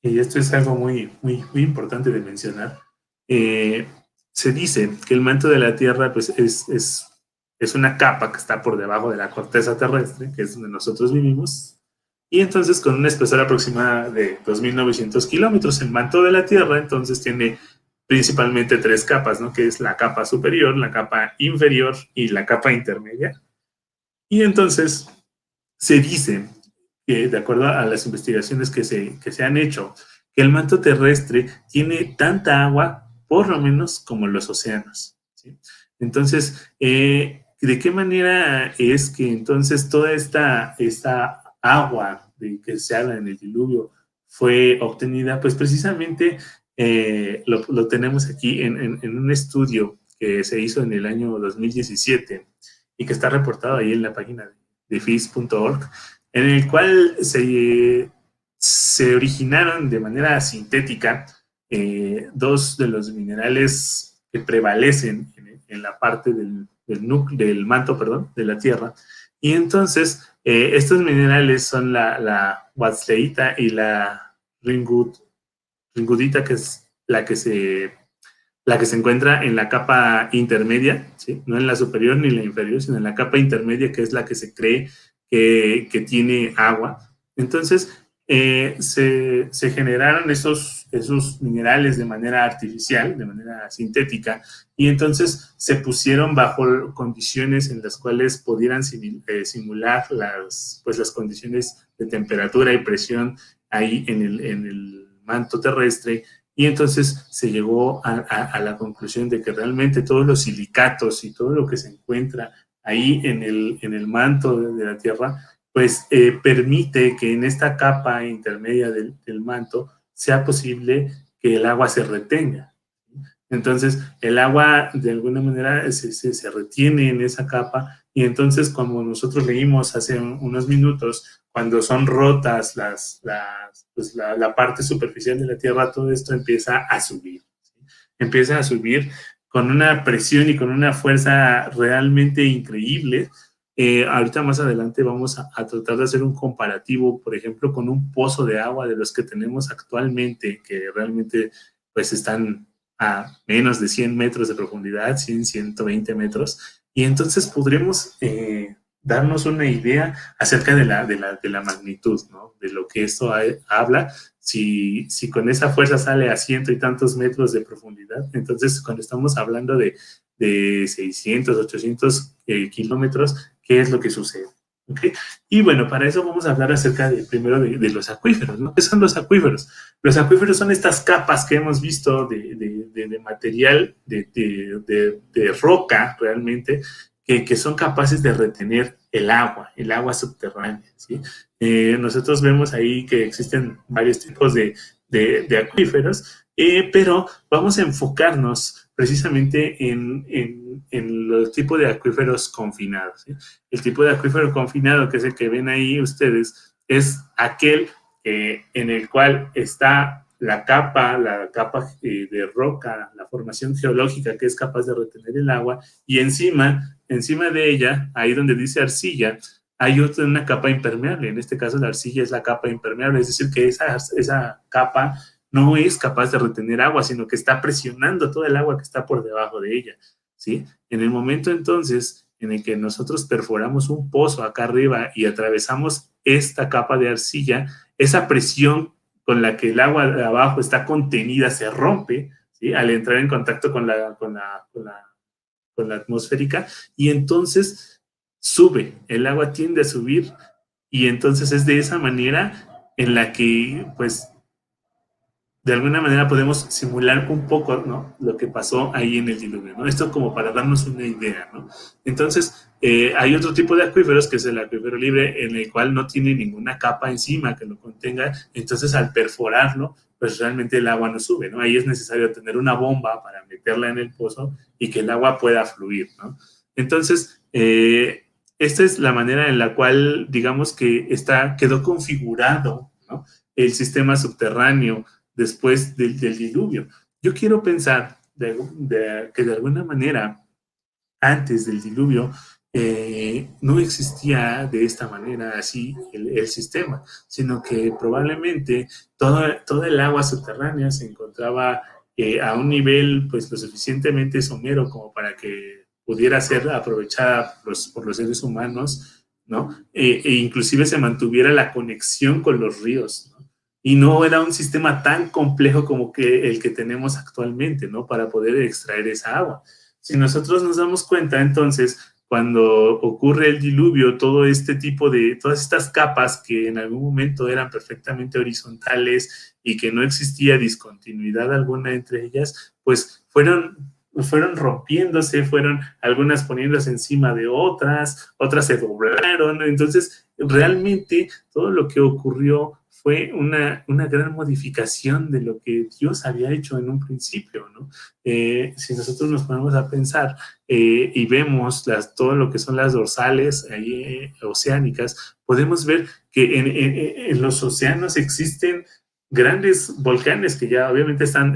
Speaker 4: y esto es algo muy, muy, muy importante de mencionar, se dice que el manto de la Tierra pues es una capa que está por debajo de la corteza terrestre, que es donde nosotros vivimos, y entonces con una espesor aproximada de 2.900 kilómetros, el manto de la Tierra entonces tiene principalmente tres capas, ¿no? Que es la capa superior, la capa inferior y la capa intermedia. Y entonces se dice que, de acuerdo a las investigaciones que se han hecho, que el manto terrestre tiene tanta agua, por lo menos, como los océanos, ¿sí? Entonces, ¿de qué manera es que entonces toda esta agua de que se habla en el diluvio fue obtenida? Pues precisamente lo tenemos aquí en un estudio que se hizo en el año 2017 y que está reportado ahí en la página de FIS.org, en el cual se originaron de manera sintética dos de los minerales que prevalecen en la parte del manto, perdón, de la Tierra. Y entonces, estos minerales son la wachleita y la ringudita, que es la que se encuentra en la capa intermedia, ¿sí? No en la superior ni la inferior, sino en la capa intermedia, que es la que se cree que tiene agua. Entonces, se generaron esos minerales de manera artificial, de manera sintética, y entonces se pusieron bajo condiciones en las cuales pudieran simular las condiciones de temperatura y presión ahí en el manto terrestre. Y entonces se llegó a la conclusión de que realmente todos los silicatos y todo lo que se encuentra ahí en el manto de la Tierra, pues permite que en esta capa intermedia del manto sea posible que el agua se retenga. Entonces, el agua de alguna manera se retiene en esa capa, y entonces, como nosotros leímos hace unos minutos, cuando son rotas la parte superficial de la Tierra, todo esto empieza a subir. ¿Sí? Empieza a subir con una presión y con una fuerza realmente increíble. Ahorita más adelante vamos a tratar de hacer un comparativo, por ejemplo, con un pozo de agua de los que tenemos actualmente, que realmente pues están a menos de 100 metros de profundidad, 100, 120 metros, y entonces podremos darnos una idea acerca de la magnitud, ¿no? De lo que esto habla. Si con esa fuerza sale a ciento y tantos metros de profundidad, entonces cuando estamos hablando de 600, 800 kilómetros, ¿qué es lo que sucede? ¿Okay? Y bueno, para eso vamos a hablar acerca primero de los acuíferos, ¿no? ¿Qué son los acuíferos? Los acuíferos son estas capas que hemos visto de material, de roca realmente, que son capaces de retener el agua subterránea, ¿sí? Nosotros vemos ahí que existen varios tipos de acuíferos, pero vamos a enfocarnos precisamente en el tipo de acuíferos confinados, ¿sí? El tipo de acuífero confinado, que es el que ven ahí ustedes, es aquel en el cual está la capa de roca, la formación geológica que es capaz de retener el agua, y encima de ella, ahí donde dice arcilla, hay una capa impermeable. En este caso la arcilla es la capa impermeable, es decir, que esa capa no es capaz de retener agua, sino que está presionando todo el agua que está por debajo de ella, ¿sí? En el momento entonces en el que nosotros perforamos un pozo acá arriba y atravesamos esta capa de arcilla, esa presión con la que el agua de abajo está contenida se rompe, ¿sí? Al entrar en contacto con la atmosférica, y entonces sube, el agua tiende a subir, y entonces es de esa manera en la que, pues, de alguna manera podemos simular un poco, ¿no?, lo que pasó ahí en el diluvio, ¿no? Esto como para darnos una idea, ¿no? Entonces, hay otro tipo de acuíferos, que es el acuífero libre, en el cual no tiene ninguna capa encima que lo contenga. Entonces, al perforarlo, pues realmente el agua no sube, ¿no? Ahí es necesario tener una bomba para meterla en el pozo y que el agua pueda fluir, ¿no? Entonces, esta es la manera en la cual, digamos que quedó configurado, ¿no?, el sistema subterráneo después del diluvio. Yo quiero pensar que de alguna manera, antes del diluvio, no existía de esta manera así el sistema, sino que probablemente toda el agua subterránea se encontraba a un nivel pues lo suficientemente somero como para que pudiera ser aprovechada por los seres humanos, ¿no? E inclusive se mantuviera la conexión con los ríos, ¿no? Y no era un sistema tan complejo como el que tenemos actualmente, ¿no?, para poder extraer esa agua. Si nosotros nos damos cuenta, entonces, cuando ocurre el diluvio, todas estas capas que en algún momento eran perfectamente horizontales y que no existía discontinuidad alguna entre ellas, pues fueron fueron rompiéndose, fueron algunas poniéndose encima de otras se doblaron. Entonces, realmente todo lo que ocurrió fue una gran modificación de lo que Dios había hecho en un principio, ¿no? Si nosotros nos ponemos a pensar y vemos todo lo que son las dorsales oceánicas, podemos ver que en los océanos existen grandes volcanes que ya obviamente están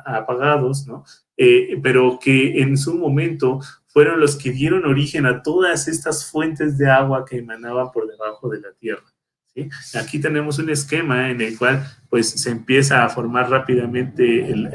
Speaker 4: apagados, ¿no? Pero que en su momento fueron los que dieron origen a todas estas fuentes de agua que emanaban por debajo de la tierra. ¿Sí? Aquí tenemos un esquema en el cual pues se empieza a formar rápidamente el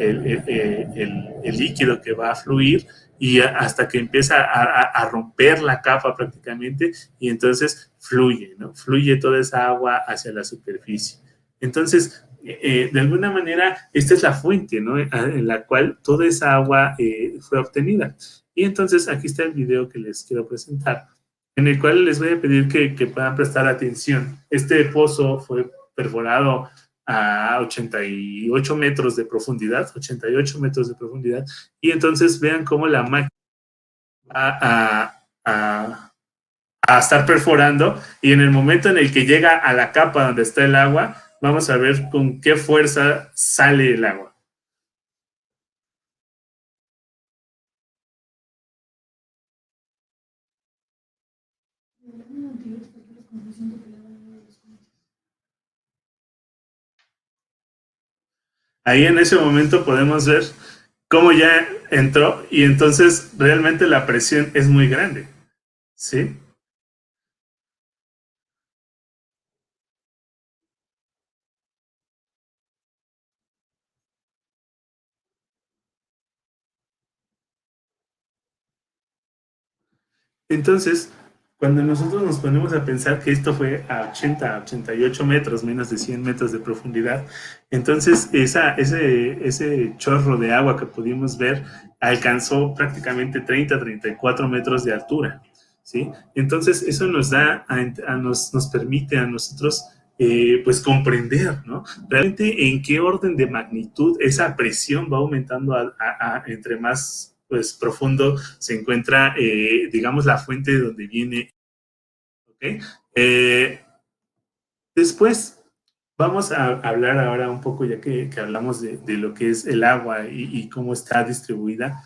Speaker 4: líquido que va a fluir y hasta que empieza a romper la capa prácticamente y entonces fluye, ¿no? Fluye toda esa agua hacia la superficie. Entonces, de alguna manera, esta es la fuente, ¿no? En la cual toda esa agua fue obtenida. Y entonces aquí está el video que les quiero presentar, en el cual les voy a pedir que puedan prestar atención. Este pozo fue perforado a 88 metros de profundidad, 88 metros de profundidad, y entonces vean cómo la máquina va a estar perforando, y en el momento en el que llega a la capa donde está el agua, vamos a ver con qué fuerza sale el agua. Ahí en ese momento podemos ver cómo ya entró y entonces realmente la presión es muy grande, ¿sí? Entonces, cuando nosotros nos ponemos a pensar que esto fue a 88 metros, menos de 100 metros de profundidad, entonces ese chorro de agua que pudimos ver alcanzó prácticamente 34 metros de altura, ¿sí? Entonces, eso nos da, nos permite a nosotros pues comprender, ¿no? Realmente en qué orden de magnitud esa presión va aumentando entre más pues profundo se encuentra, digamos, la fuente de donde viene. ¿Okay? Después vamos a hablar ahora un poco, ya que hablamos de lo que es el agua y cómo está distribuida,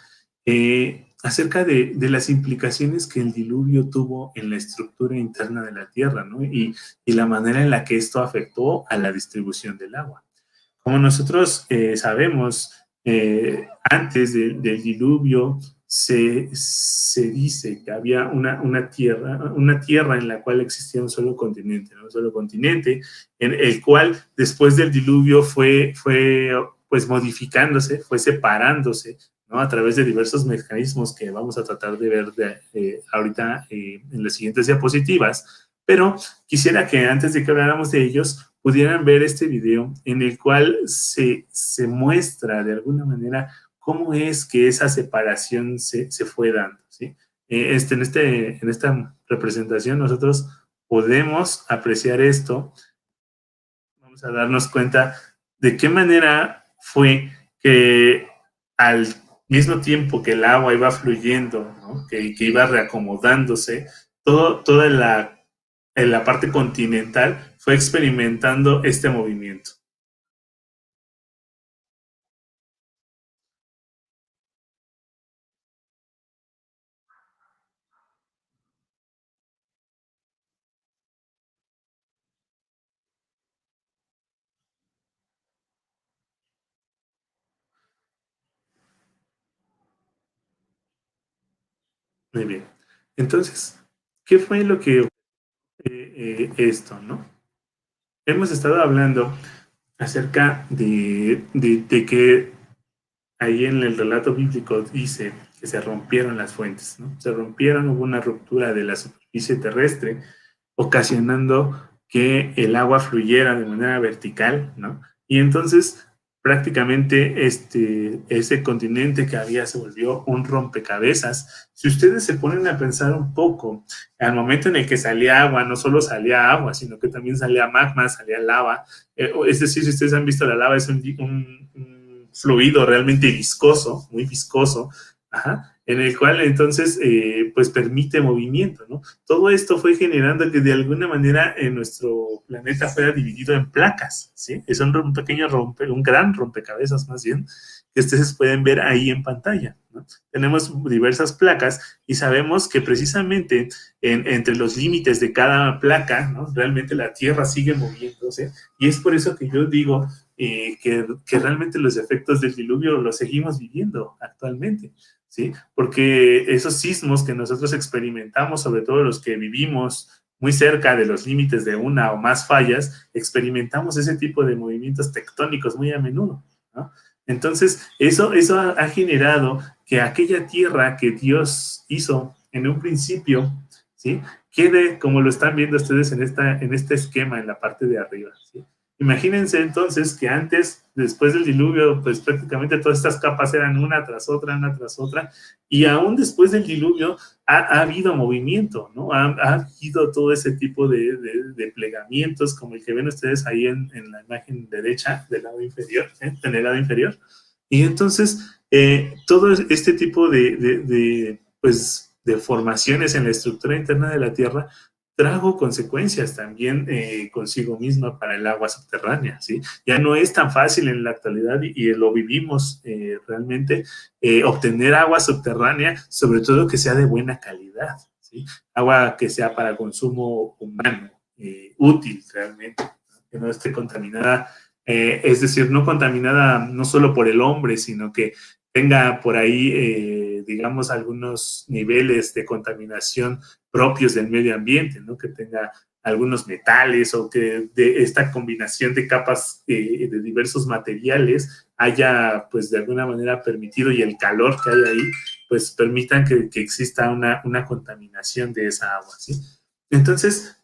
Speaker 4: acerca de las implicaciones que el diluvio tuvo en la estructura interna de la Tierra, ¿no? Y la manera en la que esto afectó a la distribución del agua. Como nosotros sabemos, antes del diluvio se dice que había una tierra en la cual existía un solo continente, ¿no? Un solo continente, en el cual después del diluvio fue pues modificándose, fue separándose, ¿no? A través de diversos mecanismos que vamos a tratar de ver ahorita en las siguientes diapositivas, pero quisiera que antes de que habláramos de ellos, pudieran ver este video en el cual se muestra de alguna manera cómo es que esa separación se fue dando, ¿sí? En esta representación nosotros podemos apreciar esto, vamos a darnos cuenta de qué manera fue que al mismo tiempo que el agua iba fluyendo, ¿no? que iba reacomodándose, toda la parte continental fue experimentando este movimiento. Muy bien. Entonces, ¿qué fue lo que esto, no? Hemos estado hablando acerca de que ahí en el relato bíblico dice que se rompieron las fuentes, ¿no? Se rompieron, hubo una ruptura de la superficie terrestre, ocasionando que el agua fluyera de manera vertical, ¿no? Y entonces prácticamente ese continente que había se volvió un rompecabezas. Si ustedes se ponen a pensar un poco, al momento en el que salía agua, no solo salía agua, sino que también salía magma, salía lava. Es decir, si ustedes han visto la lava, es un fluido realmente viscoso, muy viscoso, en el cual entonces pues permite movimiento, ¿no? Todo esto fue generando que de alguna manera nuestro planeta fuera dividido en placas, ¿sí? Es un pequeño un gran rompecabezas más bien, que ustedes pueden ver ahí en pantalla, ¿no? Tenemos diversas placas y sabemos que precisamente entre los límites de cada placa, ¿no? Realmente la Tierra sigue moviéndose, y es por eso que yo digo que realmente los efectos del diluvio los seguimos viviendo actualmente, ¿sí? Porque esos sismos que nosotros experimentamos, sobre todo los que vivimos muy cerca de los límites de una o más fallas, experimentamos ese tipo de movimientos tectónicos muy a menudo, ¿no? Entonces, eso ha generado que aquella tierra que Dios hizo en un principio, ¿sí? Quede como lo están viendo ustedes en este esquema en la parte de arriba, ¿sí? Imagínense entonces que antes, después del diluvio, pues prácticamente todas estas capas eran una tras otra, y aún después del diluvio ha habido movimiento, ¿no? Ha habido todo ese tipo de plegamientos, como el que ven ustedes ahí en la imagen derecha del lado inferior, en el lado inferior. Y entonces, todo este tipo pues, de formaciones en la estructura interna de la Tierra trajo consecuencias también consigo misma para el agua subterránea, ¿sí? Ya no es tan fácil en la actualidad y lo vivimos realmente, obtener agua subterránea, sobre todo que sea de buena calidad, ¿sí? Agua que sea para consumo humano, útil realmente, ¿no? Que no esté contaminada, es decir, no contaminada no solo por el hombre, sino que tenga por ahí, digamos, algunos niveles de contaminación propios del medio ambiente, ¿no? Que tenga algunos metales o que de esta combinación de capas de diversos materiales haya, pues, de alguna manera permitido, y el calor que hay ahí, pues, permitan que exista una contaminación de esa agua, ¿sí? Entonces,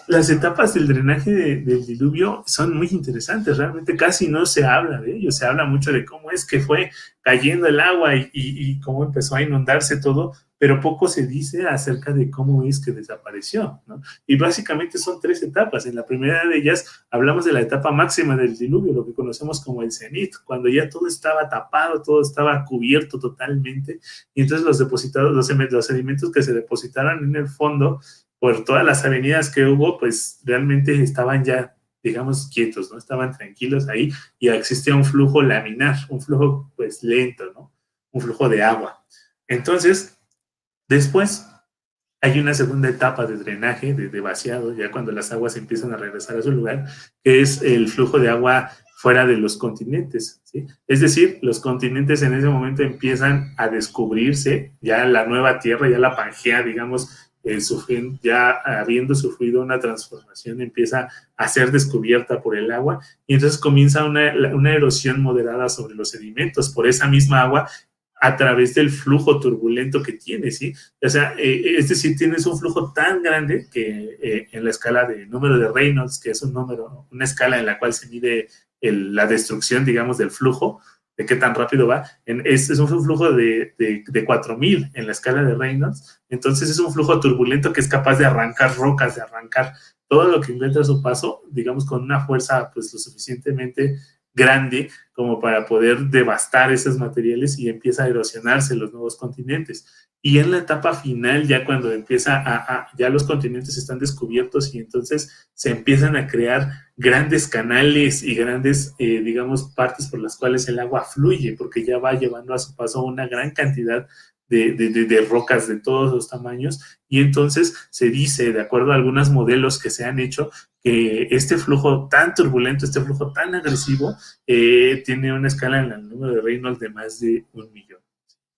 Speaker 4: las etapas del drenaje del diluvio son muy interesantes, realmente casi no se habla de ello, se habla mucho de cómo es que fue cayendo el agua y cómo empezó a inundarse todo, pero poco se dice acerca de cómo es que desapareció, ¿no? Y básicamente son 3 etapas. En la primera de ellas hablamos de la etapa máxima del diluvio, lo que conocemos como el cenit, cuando ya todo estaba tapado, todo estaba cubierto totalmente, y entonces los sedimentos que se depositaron en el fondo por todas las avenidas que hubo, pues realmente estaban ya, digamos, quietos, ¿no? Estaban tranquilos ahí y existía un flujo laminar, un flujo pues lento, ¿no? Un flujo de agua. Entonces, después hay una segunda etapa de drenaje, de vaciado, ya cuando las aguas empiezan a regresar a su lugar, que es el flujo de agua fuera de los continentes, ¿sí? Es decir, los continentes en ese momento empiezan a descubrirse, ya la nueva tierra, ya la Pangea, digamos, ya habiendo sufrido una transformación, empieza a ser descubierta por el agua, y entonces comienza una erosión moderada sobre los sedimentos por esa misma agua, a través del flujo turbulento que tiene, ¿sí? O sea, es decir, tienes un flujo tan grande que en la escala de número de Reynolds, que es una escala en la cual se mide la destrucción, digamos, del flujo, de qué tan rápido va, es un flujo de 4000 en la escala de Reynolds. Entonces es un flujo turbulento que es capaz de arrancar rocas, de arrancar todo lo que encuentra a su paso, digamos, con una fuerza pues lo suficientemente grande como para poder devastar esos materiales, y empieza a erosionarse los nuevos continentes. Y en la etapa final, ya cuando empieza ya los continentes están descubiertos, y entonces se empiezan a crear grandes canales y grandes, digamos, partes por las cuales el agua fluye, porque ya va llevando a su paso una gran cantidad de rocas de todos los tamaños, y entonces se dice, de acuerdo a algunos modelos que se han hecho, que este flujo tan turbulento, este flujo tan agresivo, tiene una escala en el número de Reynolds de más de 1,000,000,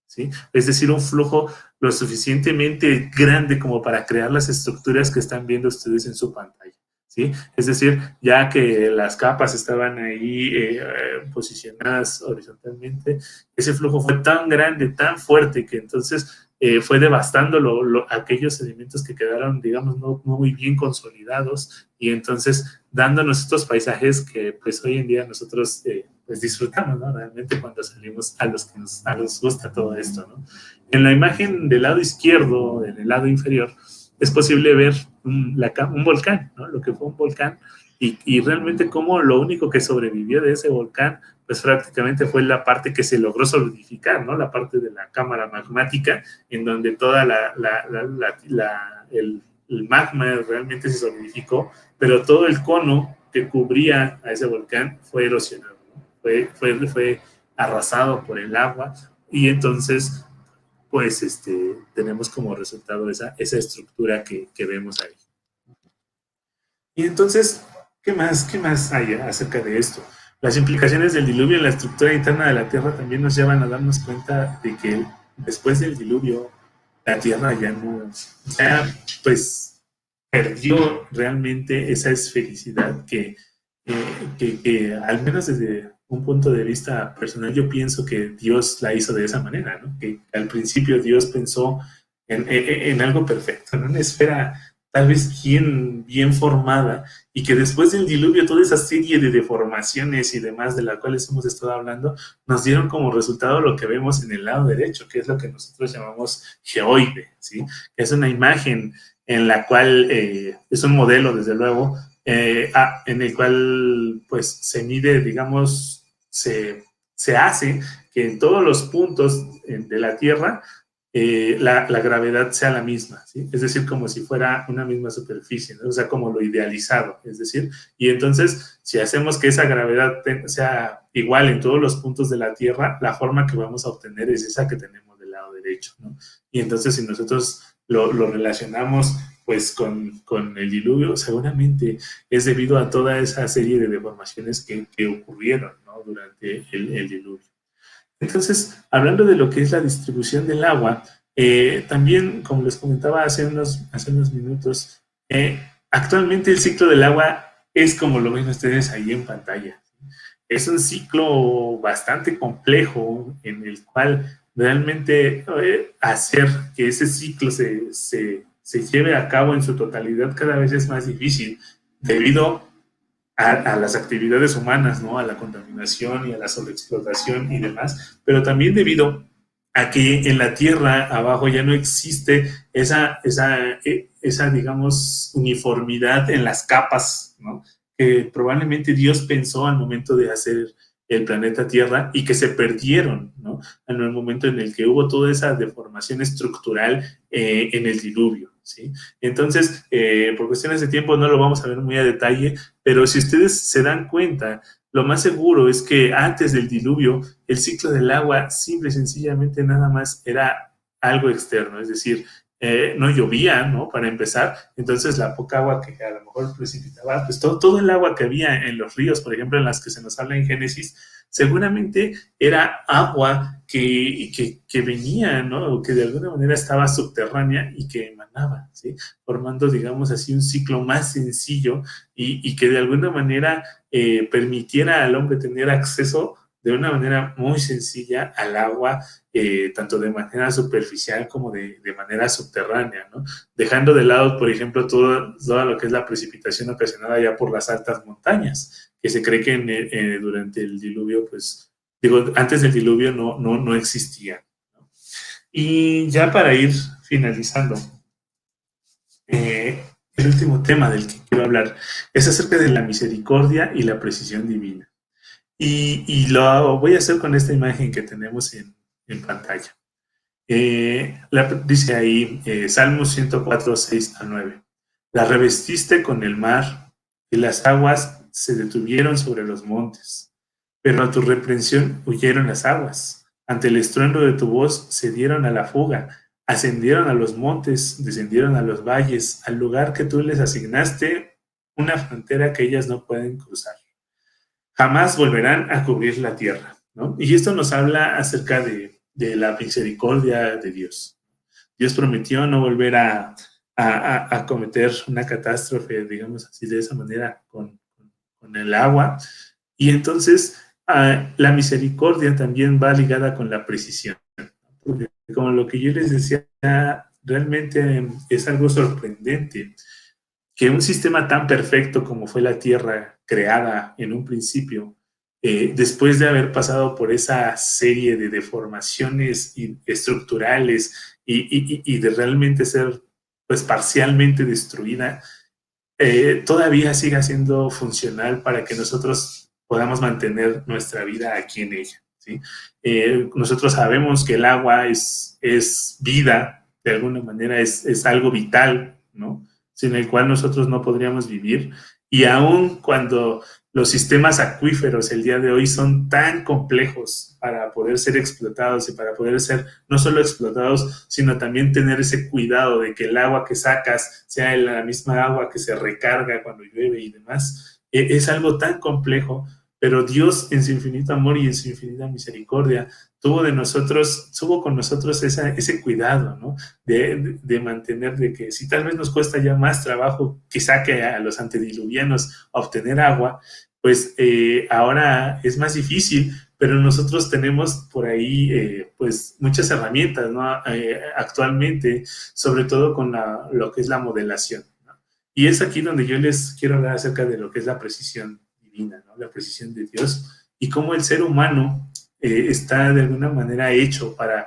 Speaker 4: ¿sí? Es decir, un flujo lo suficientemente grande como para crear las estructuras que están viendo ustedes en su pantalla, ¿sí? Es decir, ya que las capas estaban ahí posicionadas horizontalmente, ese flujo fue tan grande, tan fuerte, que entonces fue devastando aquellos sedimentos que quedaron, digamos, no muy bien consolidados, y entonces dándonos estos paisajes que pues hoy en día nosotros pues disfrutamos, ¿no? Realmente cuando salimos, a los que nos gusta todo esto, ¿no? En la imagen del lado izquierdo, en el lado inferior, es posible ver un volcán, ¿no? Lo que fue un volcán, y realmente como lo único que sobrevivió de ese volcán, pues prácticamente fue la parte que se logró solidificar, ¿no? La parte de la cámara magmática, en donde toda el magma realmente se solidificó, pero todo el cono que cubría a ese volcán fue erosionado, ¿no? Fue arrasado por el agua, y entonces pues tenemos como resultado esa estructura que vemos ahí. Y entonces, ¿qué más hay acerca de esto? Las implicaciones del diluvio en la estructura interna de la Tierra también nos llevan a darnos cuenta de que después del diluvio la Tierra pues perdió realmente esa esfericidad que al menos desde un punto de vista personal, yo pienso que Dios la hizo de esa manera, ¿no? Que al principio Dios pensó en algo perfecto, en una esfera tal vez bien formada, y que después del diluvio toda esa serie de deformaciones y demás de las cuales hemos estado hablando nos dieron como resultado lo que vemos en el lado derecho, que es lo que nosotros llamamos geoide, ¿sí? Que es una imagen en la cual es un modelo, desde luego, en el cual pues se mide, digamos, se hace que en todos los puntos de la Tierra la gravedad sea la misma, ¿sí? Es decir, como si fuera una misma superficie, ¿no? O sea, como lo idealizado, es decir, y entonces, si hacemos que esa gravedad sea igual en todos los puntos de la Tierra, la forma que vamos a obtener es esa que tenemos del lado derecho, ¿no? Y entonces, si nosotros lo relacionamos pues con el diluvio, seguramente es debido a toda esa serie de deformaciones que ocurrieron, ¿no? Durante el diluvio. Entonces, hablando de lo que es la distribución del agua, también, como les comentaba hace unos minutos, actualmente el ciclo del agua es como lo ven ustedes ahí en pantalla. Es un ciclo bastante complejo en el cual realmente hacer que ese ciclo se lleve a cabo en su totalidad cada vez es más difícil debido a las actividades humanas, ¿no? A la contaminación y a la sobreexplotación y demás, pero también debido a que en la tierra abajo ya no existe esa digamos, uniformidad en las capas, ¿no? Que probablemente Dios pensó al momento de hacer el planeta Tierra y que se perdieron, ¿no? En el momento en el que hubo toda esa deformación estructural en el diluvio, ¿sí? Entonces, por cuestiones de tiempo no lo vamos a ver muy a detalle, pero si ustedes se dan cuenta, lo más seguro es que antes del diluvio, el ciclo del agua simple y sencillamente nada más era algo externo, es decir, no llovía, ¿no? Para empezar, entonces la poca agua que a lo mejor precipitaba, pues todo el agua que había en los ríos, por ejemplo, en las que se nos habla en Génesis, seguramente era agua que venía, ¿no? O que de alguna manera estaba subterránea y que emanaba, ¿sí? Formando, digamos así, un ciclo más sencillo y que de alguna manera permitiera al hombre tener acceso de una manera muy sencilla al agua, tanto de manera superficial como de manera subterránea, ¿no? Dejando de lado, por ejemplo, todo lo que es la precipitación ocasionada ya por las altas montañas, que se cree que durante el diluvio, pues, digo, antes del diluvio no existía, ¿no? Y ya para ir finalizando, el último tema del que quiero hablar es acerca de la misericordia y la precisión divina. Y lo voy a hacer con esta imagen que tenemos en pantalla. Dice ahí, Salmos 104, 6-9. La revestiste con el mar y las aguas se detuvieron sobre los montes. Pero a tu reprensión huyeron las aguas. Ante el estruendo de tu voz se dieron a la fuga. Ascendieron a los montes, descendieron a los valles, al lugar que tú les asignaste, una frontera que ellas no pueden cruzar. Jamás volverán a cubrir la tierra, ¿no? Y esto nos habla acerca de la misericordia de Dios. Dios prometió no volver a cometer una catástrofe, digamos así, de esa manera con el agua. Y entonces la misericordia también va ligada con la precisión. Porque como lo que yo les decía, realmente es algo sorprendente que un sistema tan perfecto como fue la Tierra creada en un principio, después de haber pasado por esa serie de deformaciones estructurales y de realmente ser pues parcialmente destruida, todavía siga siendo funcional para que nosotros podamos mantener nuestra vida aquí en ella, ¿sí? Nosotros sabemos que el agua es vida, de alguna manera es algo vital, ¿no? Sin el cual nosotros no podríamos vivir. Y aun cuando los sistemas acuíferos el día de hoy son tan complejos para poder ser explotados y para poder ser no solo explotados, sino también tener ese cuidado de que el agua que sacas sea la misma agua que se recarga cuando llueve y demás, es algo tan complejo, pero Dios en su infinito amor y en su infinita misericordia tuvo con nosotros ese cuidado, ¿no? De mantener, de que si tal vez nos cuesta ya más trabajo quizá que a los antediluvianos obtener agua, pues ahora es más difícil, pero nosotros tenemos por ahí pues muchas herramientas, ¿no? Actualmente, sobre todo con lo que es la modelación, ¿no? Y es aquí donde yo les quiero hablar acerca de lo que es la precisión divina, ¿no? La precisión de Dios y cómo el ser humano está de alguna manera hecho para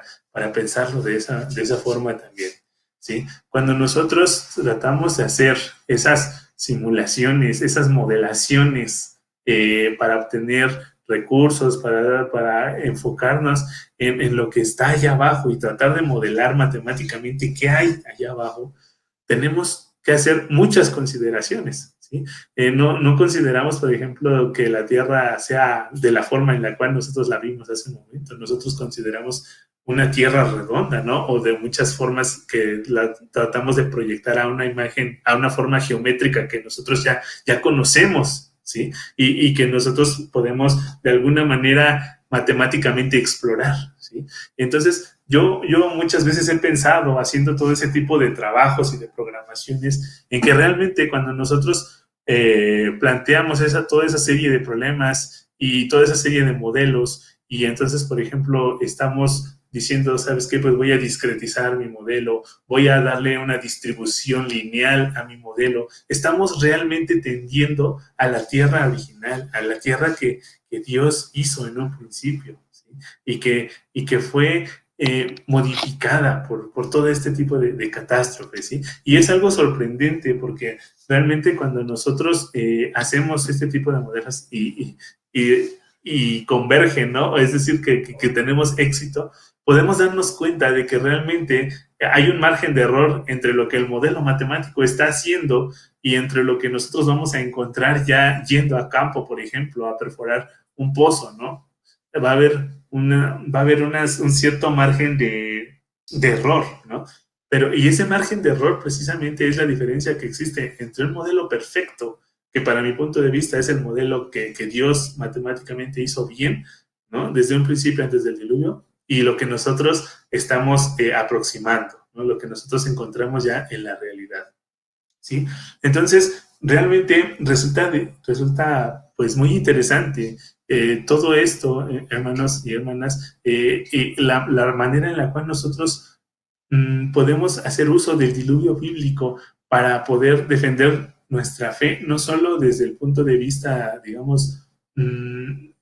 Speaker 4: pensarlo de esa forma también, ¿sí? Cuando nosotros tratamos de hacer esas simulaciones, esas modelaciones para obtener recursos, para enfocarnos en lo que está allá abajo y tratar de modelar matemáticamente qué hay allá abajo, tenemos que hacer muchas consideraciones, ¿sí? No consideramos, por ejemplo, que la Tierra sea de la forma en la cual nosotros la vimos hace un momento. Nosotros consideramos una Tierra redonda, ¿no? O de muchas formas que la tratamos de proyectar a una imagen, a una forma geométrica que nosotros ya conocemos, ¿sí? Y que nosotros podemos de alguna manera matemáticamente explorar, ¿sí? Entonces, yo muchas veces he pensado, haciendo todo ese tipo de trabajos y de programaciones, en que realmente cuando nosotros planteamos toda esa serie de problemas y toda esa serie de modelos, y entonces, por ejemplo, estamos diciendo, ¿sabes qué? Pues voy a discretizar mi modelo, voy a darle una distribución lineal a mi modelo. Estamos realmente tendiendo a la Tierra original, a la Tierra que Dios hizo en un principio, ¿sí? y que fue modificada por todo este tipo de catástrofes, ¿sí? Y es algo sorprendente porque realmente cuando nosotros hacemos este tipo de modelos y convergen, ¿no? Es decir, que tenemos éxito, podemos darnos cuenta de que realmente hay un margen de error entre lo que el modelo matemático está haciendo y entre lo que nosotros vamos a encontrar ya yendo a campo, por ejemplo, a perforar un pozo, ¿no? Va a haber un cierto margen de error, ¿no? Y ese margen de error precisamente es la diferencia que existe entre un modelo perfecto, que para mi punto de vista es el modelo que Dios matemáticamente hizo bien, ¿no? Desde un principio antes del diluvio, y lo que nosotros estamos aproximando, ¿no? Lo que nosotros encontramos ya en la realidad, ¿sí? Entonces, realmente resulta pues muy interesante todo esto, hermanos y hermanas, y la manera en la cual nosotros podemos hacer uso del diluvio bíblico para poder defender nuestra fe, no solo desde el punto de vista, digamos,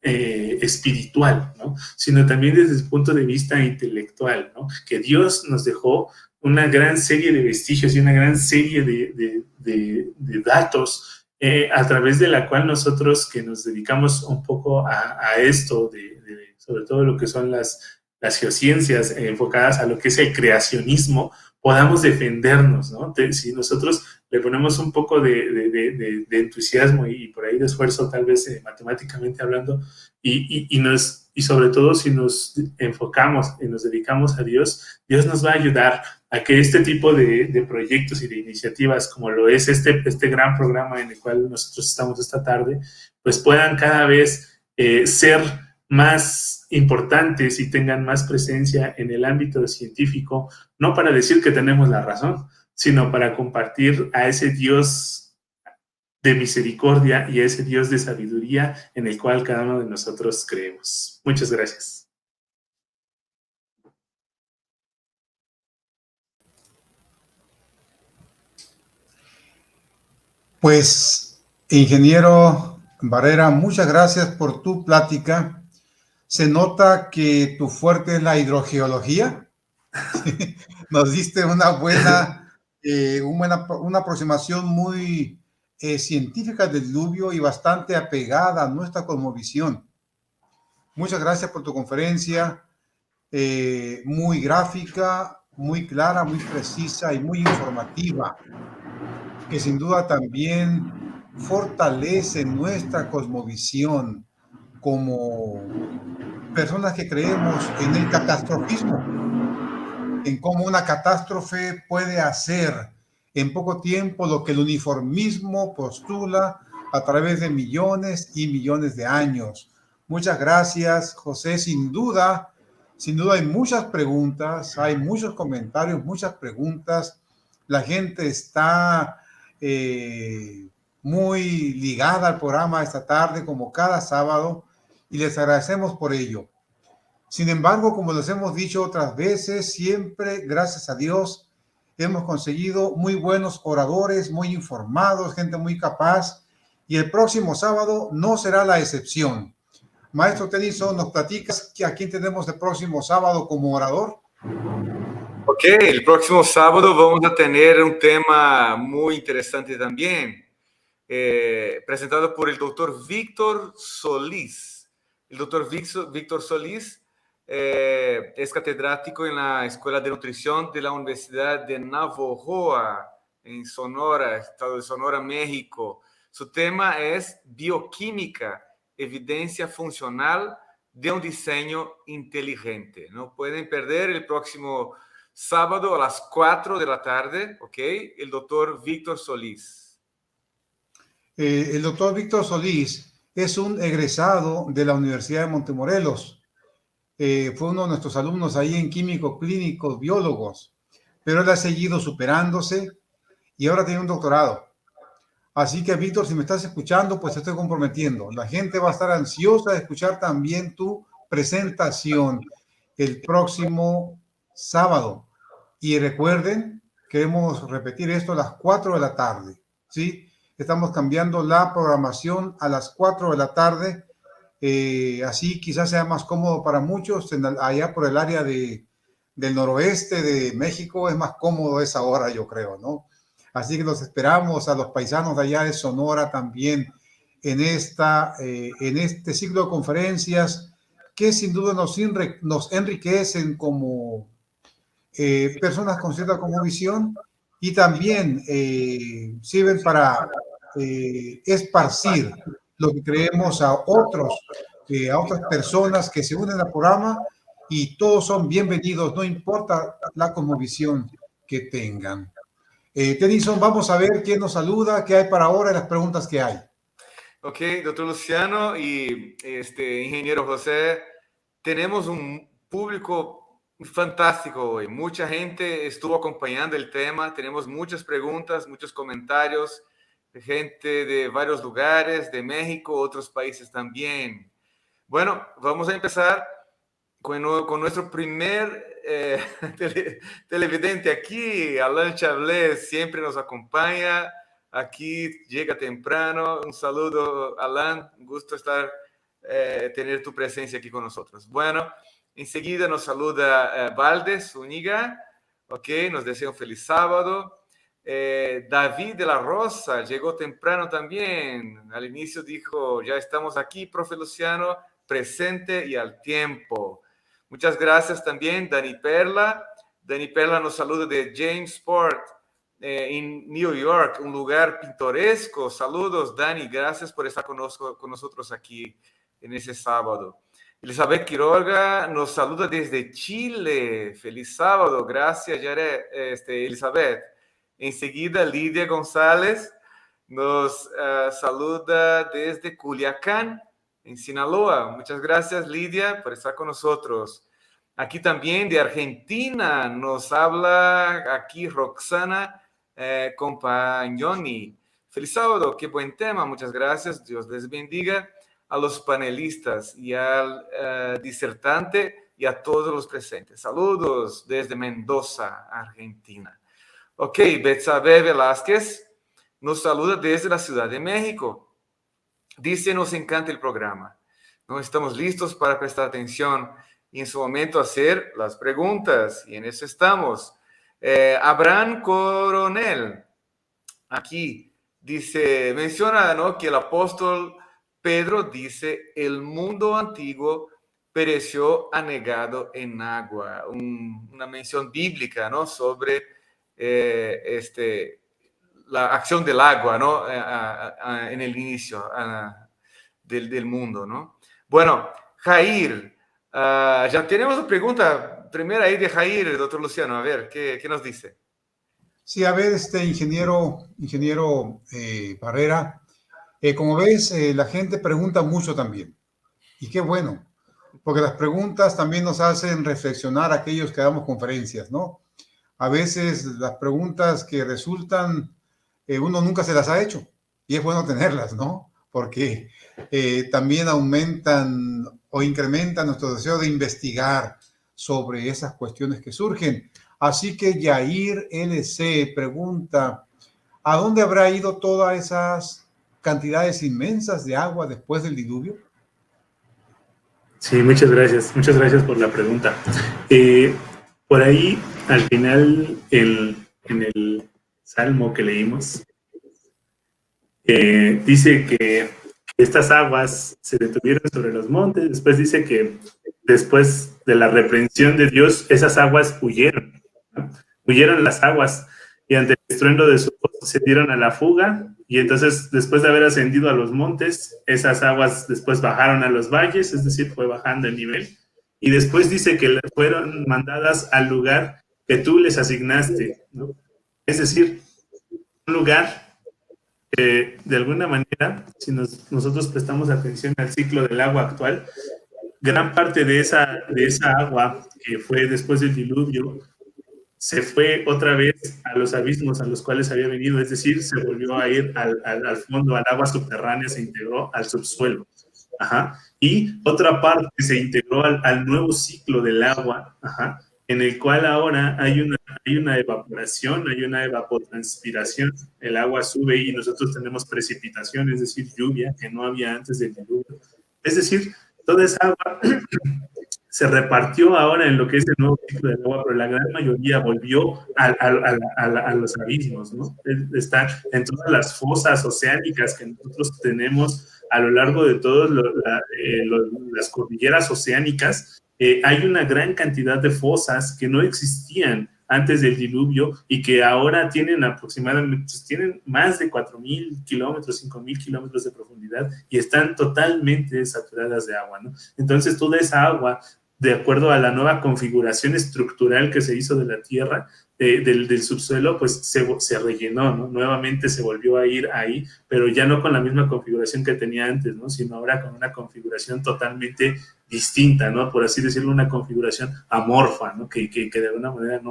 Speaker 4: espiritual, ¿no? Sino también desde el punto de vista intelectual, ¿no? Que Dios nos dejó una gran serie de vestigios y una gran serie de datos a través de la cual nosotros que nos dedicamos un poco a esto, sobre todo lo que son las geociencias enfocadas a lo que es el creacionismo, podamos defendernos, ¿no? Si nosotros le ponemos un poco de entusiasmo y por ahí de esfuerzo, tal vez matemáticamente hablando, y sobre todo si nos enfocamos y nos dedicamos a Dios, Dios nos va a ayudar a que este tipo de proyectos y de iniciativas, como lo es este gran programa en el cual nosotros estamos esta tarde, pues puedan cada vez ser más importantes y tengan más presencia en el ámbito científico, no para decir que tenemos la razón, sino para compartir a ese Dios de misericordia y a ese Dios de sabiduría en el cual cada uno de nosotros creemos. Muchas gracias.
Speaker 2: Pues, ingeniero Barrera, muchas gracias por tu plática. Se nota que tu fuerte es la hidrogeología. Nos diste una aproximación muy científica del diluvio y bastante apegada a nuestra cosmovisión. Muchas gracias por tu conferencia, muy gráfica, muy clara, muy precisa y muy informativa, que sin duda también fortalece nuestra cosmovisión como personas que creemos en el catastrofismo, en cómo una catástrofe puede hacer en poco tiempo lo que el uniformismo postula a través de millones y millones de años. Muchas gracias, José. Sin duda hay muchas preguntas, hay muchos comentarios, muchas preguntas. La gente está muy ligada al programa esta tarde, como cada sábado, y les agradecemos por ello. Sin embargo, como les hemos dicho otras veces, siempre, gracias a Dios, hemos conseguido muy buenos oradores, muy informados, gente muy capaz, y el próximo sábado no será la excepción. Maestro Tennyson, ¿nos platicas a quién tenemos el próximo sábado como orador?
Speaker 3: Ok, el próximo sábado vamos a tener un tema muy interesante también, presentado por el doctor Víctor Solís. El doctor Víctor Solís es catedrático en la Escuela de Nutrición de la Universidad de Navojoa, en Sonora, estado de Sonora, México. Su tema es bioquímica, evidencia funcional de un diseño inteligente. No pueden perder el próximo sábado a las 4 de la tarde, ¿ok? El doctor Víctor Solís.
Speaker 2: El doctor Víctor Solís es un egresado de la Universidad de Montemorelos. Fue uno de nuestros alumnos ahí en químico clínicos, biólogos, pero él ha seguido superándose y ahora tiene un doctorado. Así que, Víctor, si me estás escuchando, pues te estoy comprometiendo. La gente va a estar ansiosa de escuchar también tu presentación el próximo sábado. Y recuerden, queremos repetir esto a las 4 de la tarde, ¿sí? Estamos cambiando la programación a las 4 de la tarde. Así quizás sea más cómodo para muchos. Allá por el área del noroeste de México es más cómodo esa hora, yo creo, ¿no? Así que los esperamos a los paisanos de allá de Sonora también en este ciclo de conferencias que sin duda nos enriquecen como personas con cierta cosmovisión y también sirven para esparcir lo que creemos a otras personas que se unen al programa, y todos son bienvenidos, no importa la cosmovisión que tengan. Tennyson, vamos a ver quién nos saluda, qué hay para ahora y las preguntas que hay.
Speaker 3: Ok, doctor Luciano y ingeniero José, tenemos un público fantástico hoy. Mucha gente estuvo acompañando el tema, tenemos muchas preguntas, muchos comentarios, gente de varios lugares, de México, otros países también. Bueno, vamos a empezar con nuestro primer televidente aquí. Alan Chablés siempre nos acompaña, aquí llega temprano. Un saludo, Alan, un gusto tener tu presencia aquí con nosotros. Bueno, enseguida nos saluda Valdes Zúñiga, ok, nos desea un feliz sábado. David de la Rosa llegó temprano también. Al inicio dijo, ya estamos aquí, profe Luciano, presente y al tiempo. Muchas gracias también, Dani Perla. Dani Perla nos saluda de Jamesport, en New York, un lugar pintoresco. Saludos, Dani, gracias por estar con nosotros aquí en ese sábado. Elizabeth Quiroga nos saluda desde Chile. Feliz sábado, gracias, Elizabeth. Enseguida, Lidia González nos saluda desde Culiacán, en Sinaloa. Muchas gracias, Lidia, por estar con nosotros. Aquí también de Argentina nos habla aquí Roxana Compagnoni. Feliz sábado, qué buen tema, muchas gracias, Dios les bendiga a los panelistas y al disertante y a todos los presentes. Saludos desde Mendoza, Argentina. Ok, Betsabe Velázquez nos saluda desde la Ciudad de México. Dice, nos encanta el programa. No estamos listos para prestar atención y en su momento hacer las preguntas. Y en eso estamos. Abraham Coronel, aquí. dice, menciona, ¿no?, que el apóstol Pedro dice, el mundo antiguo pereció anegado en agua. Una mención bíblica, ¿no?, sobre la acción del agua, ¿no?, en el inicio del mundo, ¿no? Bueno, Jair, ya tenemos una pregunta primera ahí de Jair, doctor Luciano. A ver, ¿qué nos dice?
Speaker 2: Sí, a ver, ingeniero Barrera, como ves, la gente pregunta mucho también. Y qué bueno, porque las preguntas también nos hacen reflexionar a aquellos que damos conferencias, ¿no? A veces las preguntas que resultan, uno nunca se las ha hecho y es bueno tenerlas, ¿no? Porque también aumentan o incrementan nuestro deseo de investigar sobre esas cuestiones que surgen. Así que Yair LC pregunta, ¿a dónde habrá ido todas esas cantidades inmensas de agua después del diluvio?
Speaker 4: Sí, muchas gracias por la pregunta. Por ahí, al final, en el salmo que leímos, dice que estas aguas se detuvieron sobre los montes, después dice que después de la reprensión de Dios, esas aguas huyeron, ¿no? Huyeron las aguas y ante el estruendo de su voz se dieron a la fuga, y entonces después de haber ascendido a los montes, esas aguas después bajaron a los valles, es decir, fue bajando el nivel, y después dice que fueron mandadas al lugar que tú les asignaste, ¿no? Es decir, un lugar de alguna manera, si nosotros prestamos atención al ciclo del agua actual, gran parte de esa agua que fue después del diluvio se fue otra vez a los abismos a los cuales había venido, es decir, se volvió a ir al fondo, al agua subterránea, se integró al subsuelo. Ajá. Y otra parte se integró al nuevo ciclo del agua, ajá, en el cual ahora hay una evaporación, hay una evapotranspiración, el agua sube y nosotros tenemos precipitación, es decir, lluvia, que no había antes del diluvio. Es decir, toda esa agua se repartió ahora en lo que es el nuevo ciclo del agua, pero la gran mayoría volvió a los abismos, ¿no? Está en todas las fosas oceánicas que nosotros tenemos a lo largo de todas las cordilleras oceánicas. Hay una gran cantidad de fosas que no existían antes del diluvio y que ahora tienen aproximadamente, tienen más de 4.000 kilómetros, 5.000 kilómetros de profundidad y están totalmente saturadas de agua, ¿no? Entonces toda esa agua, de acuerdo a la nueva configuración estructural que se hizo de la Tierra, del subsuelo, pues se rellenó, ¿no? Nuevamente se volvió a ir ahí, pero ya no con la misma configuración que tenía antes, ¿no? Sino ahora con una configuración totalmente distinta, ¿no? Por así decirlo, una configuración amorfa, ¿no? Que de alguna manera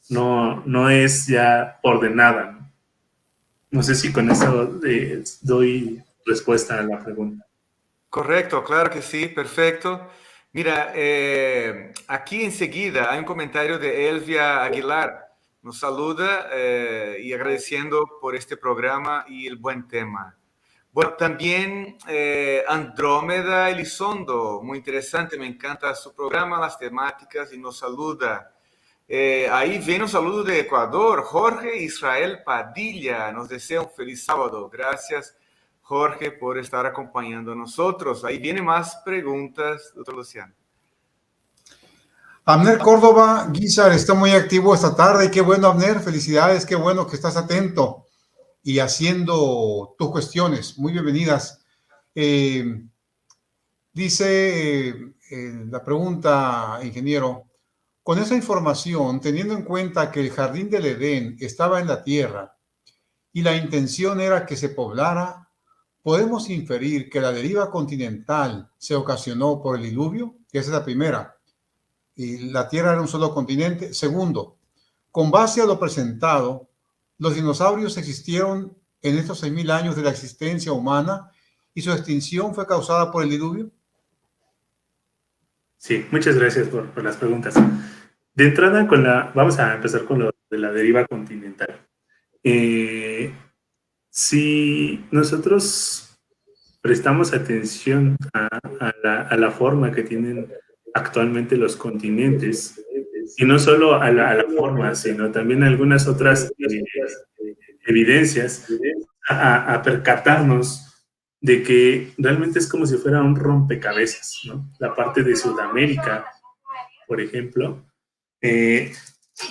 Speaker 4: no es ya ordenada, ¿no? No sé si con eso doy respuesta a la pregunta.
Speaker 3: Correcto, claro que sí, perfecto. Mira, aquí enseguida hay un comentario de Elvia Aguilar. Nos saluda y agradeciendo por este programa y el buen tema. Bueno, también Andrómeda Elizondo, muy interesante, me encanta su programa, las temáticas, y nos saluda. Ahí viene un saludo de Ecuador, Jorge Israel Padilla, nos desea un feliz sábado. Gracias, Jorge, por estar acompañando a nosotros. Ahí vienen más preguntas, doctor Luciano.
Speaker 2: Abner Córdoba Guizar está muy activo esta tarde. Qué bueno, Abner, felicidades, qué bueno que estás atento y haciendo tus cuestiones. Muy bienvenidas. Dice la pregunta, ingeniero, con esa información, teniendo en cuenta que el jardín del Edén estaba en la tierra y la intención era que se poblara, ¿podemos inferir que la deriva continental se ocasionó por el diluvio? Esa es la primera. Y la tierra era un solo continente. Segundo, con base a lo presentado, los dinosaurios existieron en estos 6.000 años de la existencia humana y su extinción fue causada por el diluvio.
Speaker 4: Sí, muchas gracias por las preguntas. De entrada, vamos a empezar con lo de la deriva continental. Si nosotros prestamos atención a la forma que tienen actualmente los continentes, y no solo a la forma, sino también algunas otras evidencias, a percatarnos de que realmente es como si fuera un rompecabezas, ¿no? La parte de Sudamérica, por ejemplo, de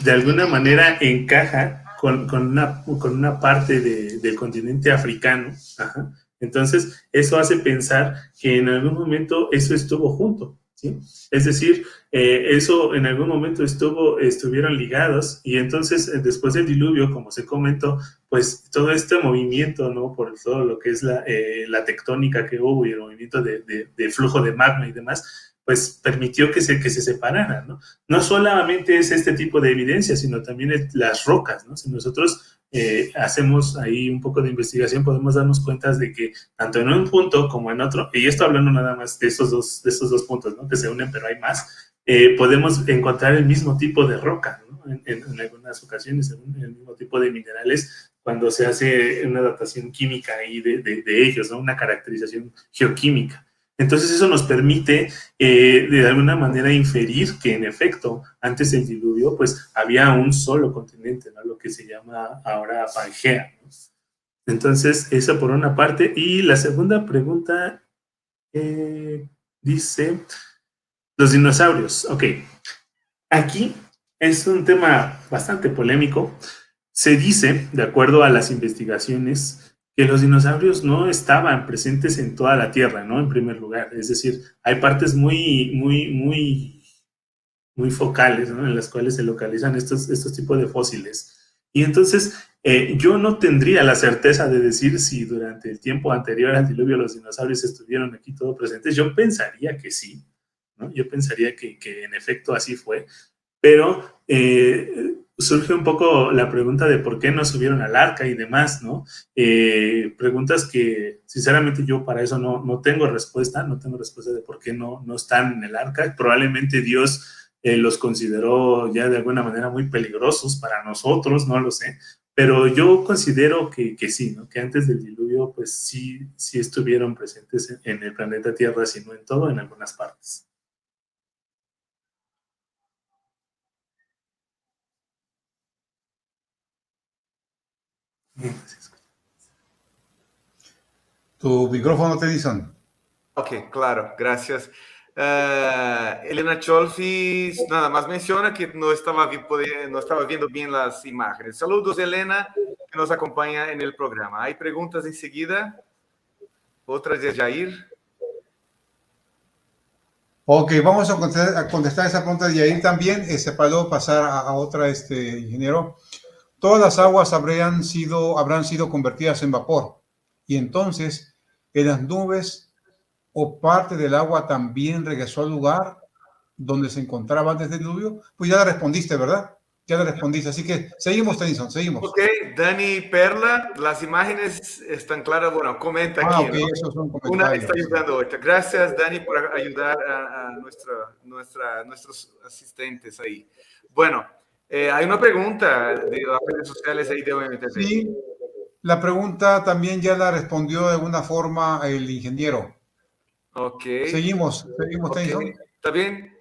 Speaker 4: alguna manera encaja con una parte del continente africano. Ajá. Entonces, eso hace pensar que en algún momento eso estuvo junto, ¿sí? Es decir, eso en algún momento estuvieron ligados, y entonces después del diluvio, como se comentó, pues todo este movimiento, ¿no? Por todo lo que es la tectónica que hubo y el movimiento de flujo de magma y demás, pues permitió que se separaran, ¿no? No solamente es este tipo de evidencia, sino también las rocas, ¿no? Si nosotros hacemos ahí un poco de investigación, podemos darnos cuenta de que tanto en un punto como en otro, y esto hablando nada más de estos dos puntos, ¿no? Que se unen, pero hay más, podemos encontrar el mismo tipo de roca, ¿no? En algunas ocasiones, el mismo tipo de minerales, cuando se hace una datación química ahí de ellos, ¿no? Una caracterización geoquímica. Entonces eso nos permite de alguna manera inferir que en efecto antes del diluvio pues había un solo continente, ¿no? Lo que se llama ahora Pangea, ¿no? Entonces eso por una parte. Y la segunda pregunta dice los dinosaurios. Ok, aquí es un tema bastante polémico. Se dice, de acuerdo a las investigaciones, que los dinosaurios no estaban presentes en toda la Tierra, ¿no? En primer lugar. Es decir, hay partes muy focales, ¿no? En las cuales se localizan estos tipos de fósiles. Y entonces, yo no tendría la certeza de decir si durante el tiempo anterior al diluvio los dinosaurios estuvieron aquí todos presentes. Yo pensaría que sí, ¿no? Yo pensaría que en efecto así fue, pero surge un poco la pregunta de por qué no subieron al arca y demás, ¿no? Preguntas que sinceramente yo para eso no tengo respuesta, no tengo respuesta de por qué no están en el arca. Probablemente Dios los consideró ya de alguna manera muy peligrosos para nosotros, no lo sé, pero yo considero que sí, ¿no? Que antes del diluvio pues sí estuvieron presentes en el planeta Tierra, si no en todo, en algunas partes.
Speaker 2: Tu micrófono, Tennyson.
Speaker 3: Ok, claro, gracias. Elena Cholfi nada más menciona que no estaba viendo bien las imágenes. Saludos, Elena, que nos acompaña en el programa. ¿Hay preguntas enseguida? ¿Otras de Jair?
Speaker 2: Ok, vamos a contestar esa pregunta de Jair también. Para luego pasar a otra, ingeniero. Todas las aguas habrán sido convertidas en vapor. Y entonces, en las nubes o parte del agua también regresó al lugar donde se encontraba antes del diluvio. Pues ya la respondiste, ¿verdad? Ya la respondiste. Así que seguimos, Tennyson, seguimos.
Speaker 3: Ok, Dani Perla, las imágenes están claras. Bueno, comenta aquí.
Speaker 2: Ok,
Speaker 3: ¿no?
Speaker 2: esos son comentarios.
Speaker 3: Una está ayudando a otra. Gracias, Dani, por ayudar a nuestros asistentes ahí. Bueno, hay una pregunta de las redes sociales ahí de OMTV.
Speaker 2: Sí, la pregunta también ya la respondió de alguna forma el ingeniero.
Speaker 3: Ok.
Speaker 2: Seguimos,
Speaker 3: Okay.
Speaker 2: Tennyson.
Speaker 3: Está bien.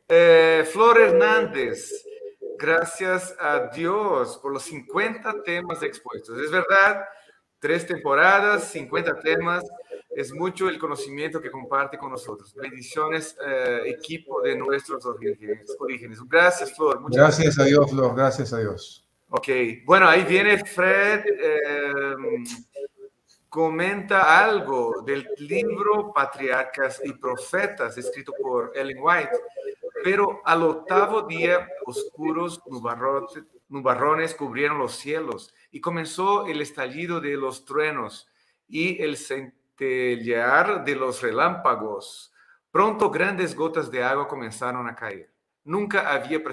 Speaker 3: Flor Hernández, gracias a Dios por los 50 temas expuestos. Es verdad, 3 temporadas, 50 temas. Es mucho el conocimiento que comparte con nosotros. Bendiciones, equipo de nuestros orígenes. Gracias, Flor. Muchas
Speaker 2: Gracias a Dios, Flor. Gracias a Dios.
Speaker 3: Ok. Bueno, ahí viene Fred. Comenta algo del libro Patriarcas y Profetas, escrito por Ellen White. Pero al octavo día, oscuros nubarrones cubrieron los cielos y comenzó el estallido de los truenos y el centellear de los relámpagos. Pronto grandes gotas de agua comenzaron a caer. Nunca había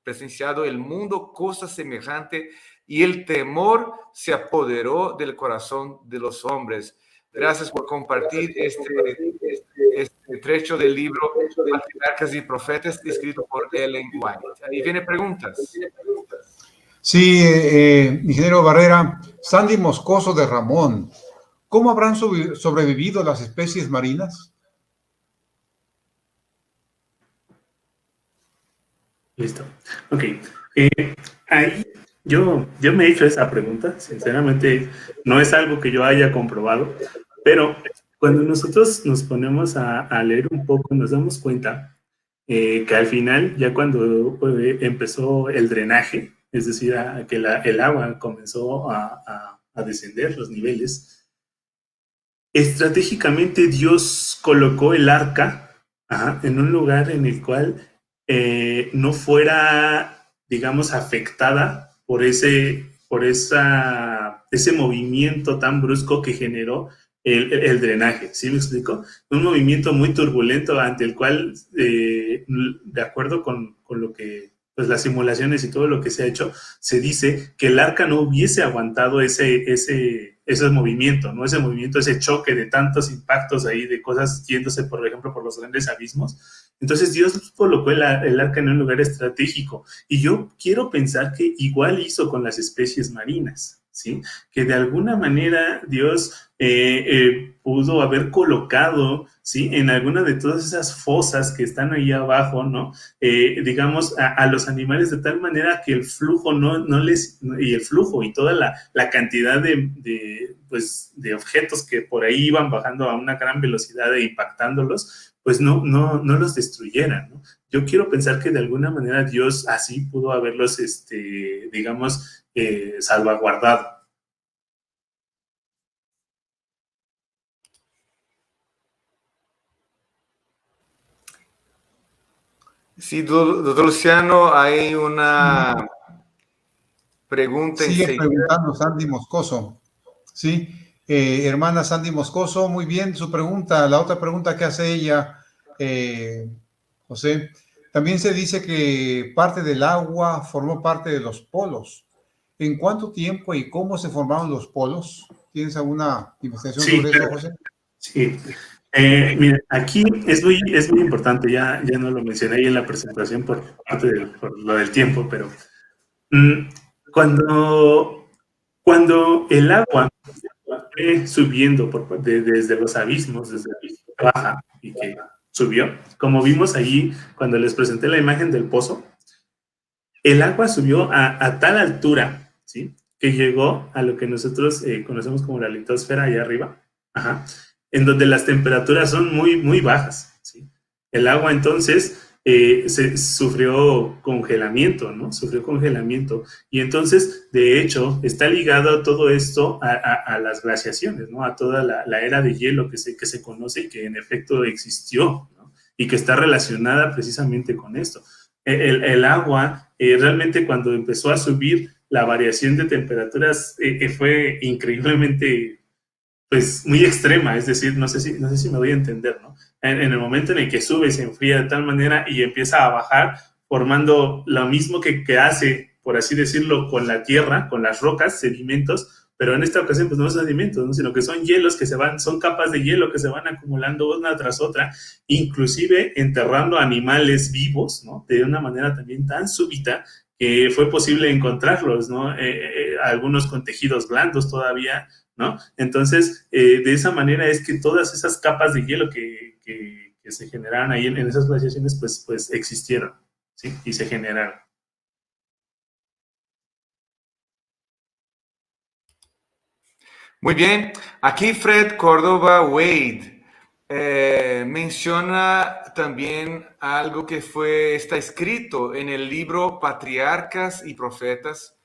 Speaker 3: presenciado el mundo cosa semejante y el temor se apoderó del corazón de los hombres. Gracias por compartir este trecho del libro Patriarcas y Profetas, escrito por Ellen White. Ahí vienen preguntas.
Speaker 2: Sí, ingeniero Barrera, Sandy Moscoso de Ramón, ¿cómo habrán sobrevivido las especies marinas?
Speaker 4: Listo. Ok. Ahí Yo me he hecho esa pregunta, sinceramente no es algo que yo haya comprobado, pero cuando nosotros nos ponemos a leer un poco nos damos cuenta que al final, ya cuando empezó el drenaje, es decir, que el agua comenzó a descender los niveles, estratégicamente Dios colocó el arca en un lugar en el cual no fuera, digamos, afectada ese movimiento tan brusco que generó el drenaje. ¿Sí me explico? Un movimiento muy turbulento ante el cual, de acuerdo con lo que, pues las simulaciones y todo lo que se ha hecho, se dice que el arca no hubiese aguantado ese movimiento, ¿no? Ese movimiento, ese choque de tantos impactos ahí, de cosas yéndose, por ejemplo, por los grandes abismos. Entonces Dios colocó el arca en un lugar estratégico. Y yo quiero pensar que igual hizo con las especies marinas, ¿sí? Que de alguna manera Dios pudo haber colocado, ¿sí? En alguna de todas esas fosas que están ahí abajo, ¿no? Digamos, a los animales de tal manera que el flujo y el flujo y toda la cantidad de objetos que por ahí iban bajando a una gran velocidad e impactándolos, pues no los destruyeran, ¿no? Yo quiero pensar que de alguna manera Dios así pudo haberlos, digamos, salvaguardado.
Speaker 3: Sí, doctor Luciano, hay una pregunta
Speaker 2: Sigue
Speaker 3: enseguida.
Speaker 2: preguntando Sandy Moscoso. Sí, hermana Sandy Moscoso, muy bien su pregunta. La otra pregunta que hace ella, José, también se dice que parte del agua formó parte de los polos. ¿En cuánto tiempo y cómo se formaron los polos? ¿Tienes alguna investigación sobre eso, José?
Speaker 4: Sí. Mira, aquí es muy importante, ya no lo mencioné ahí en la presentación por lo del tiempo, pero cuando el agua fue subiendo desde los abismos, desde baja y que subió, como vimos allí cuando les presenté la imagen del pozo, el agua subió a tal altura, ¿sí? Que llegó a lo que nosotros conocemos como la litosfera allá arriba, en donde las temperaturas son muy, muy bajas, ¿sí? El agua entonces sufrió congelamiento, ¿no? Sufrió congelamiento. Y entonces, de hecho, está ligado todo esto a las glaciaciones, ¿no? A toda la era de hielo que se conoce y que en efecto existió, ¿no? Y que está relacionada precisamente con esto. El agua, realmente cuando empezó a subir, la variación de temperaturas fue increíblemente, pues, muy extrema, es decir, no sé si me voy a entender, ¿no? En el momento en el que sube, se enfría de tal manera y empieza a bajar, formando lo mismo que hace, por así decirlo, con la tierra, con las rocas, sedimentos, pero en esta ocasión pues no son sedimentos, ¿no? Sino que son hielos que son capas de hielo que se van acumulando una tras otra, inclusive enterrando animales vivos, ¿no? De una manera también tan súbita que fue posible encontrarlos, ¿no? Algunos con tejidos blandos todavía, ¿no? Entonces, de esa manera es que todas esas capas de hielo que se generaron ahí en esas glaciaciones, pues existieron, ¿sí? Y se generaron.
Speaker 3: Muy bien, aquí Fred Córdoba Wade menciona también algo que está escrito en el libro Patriarcas y Profetas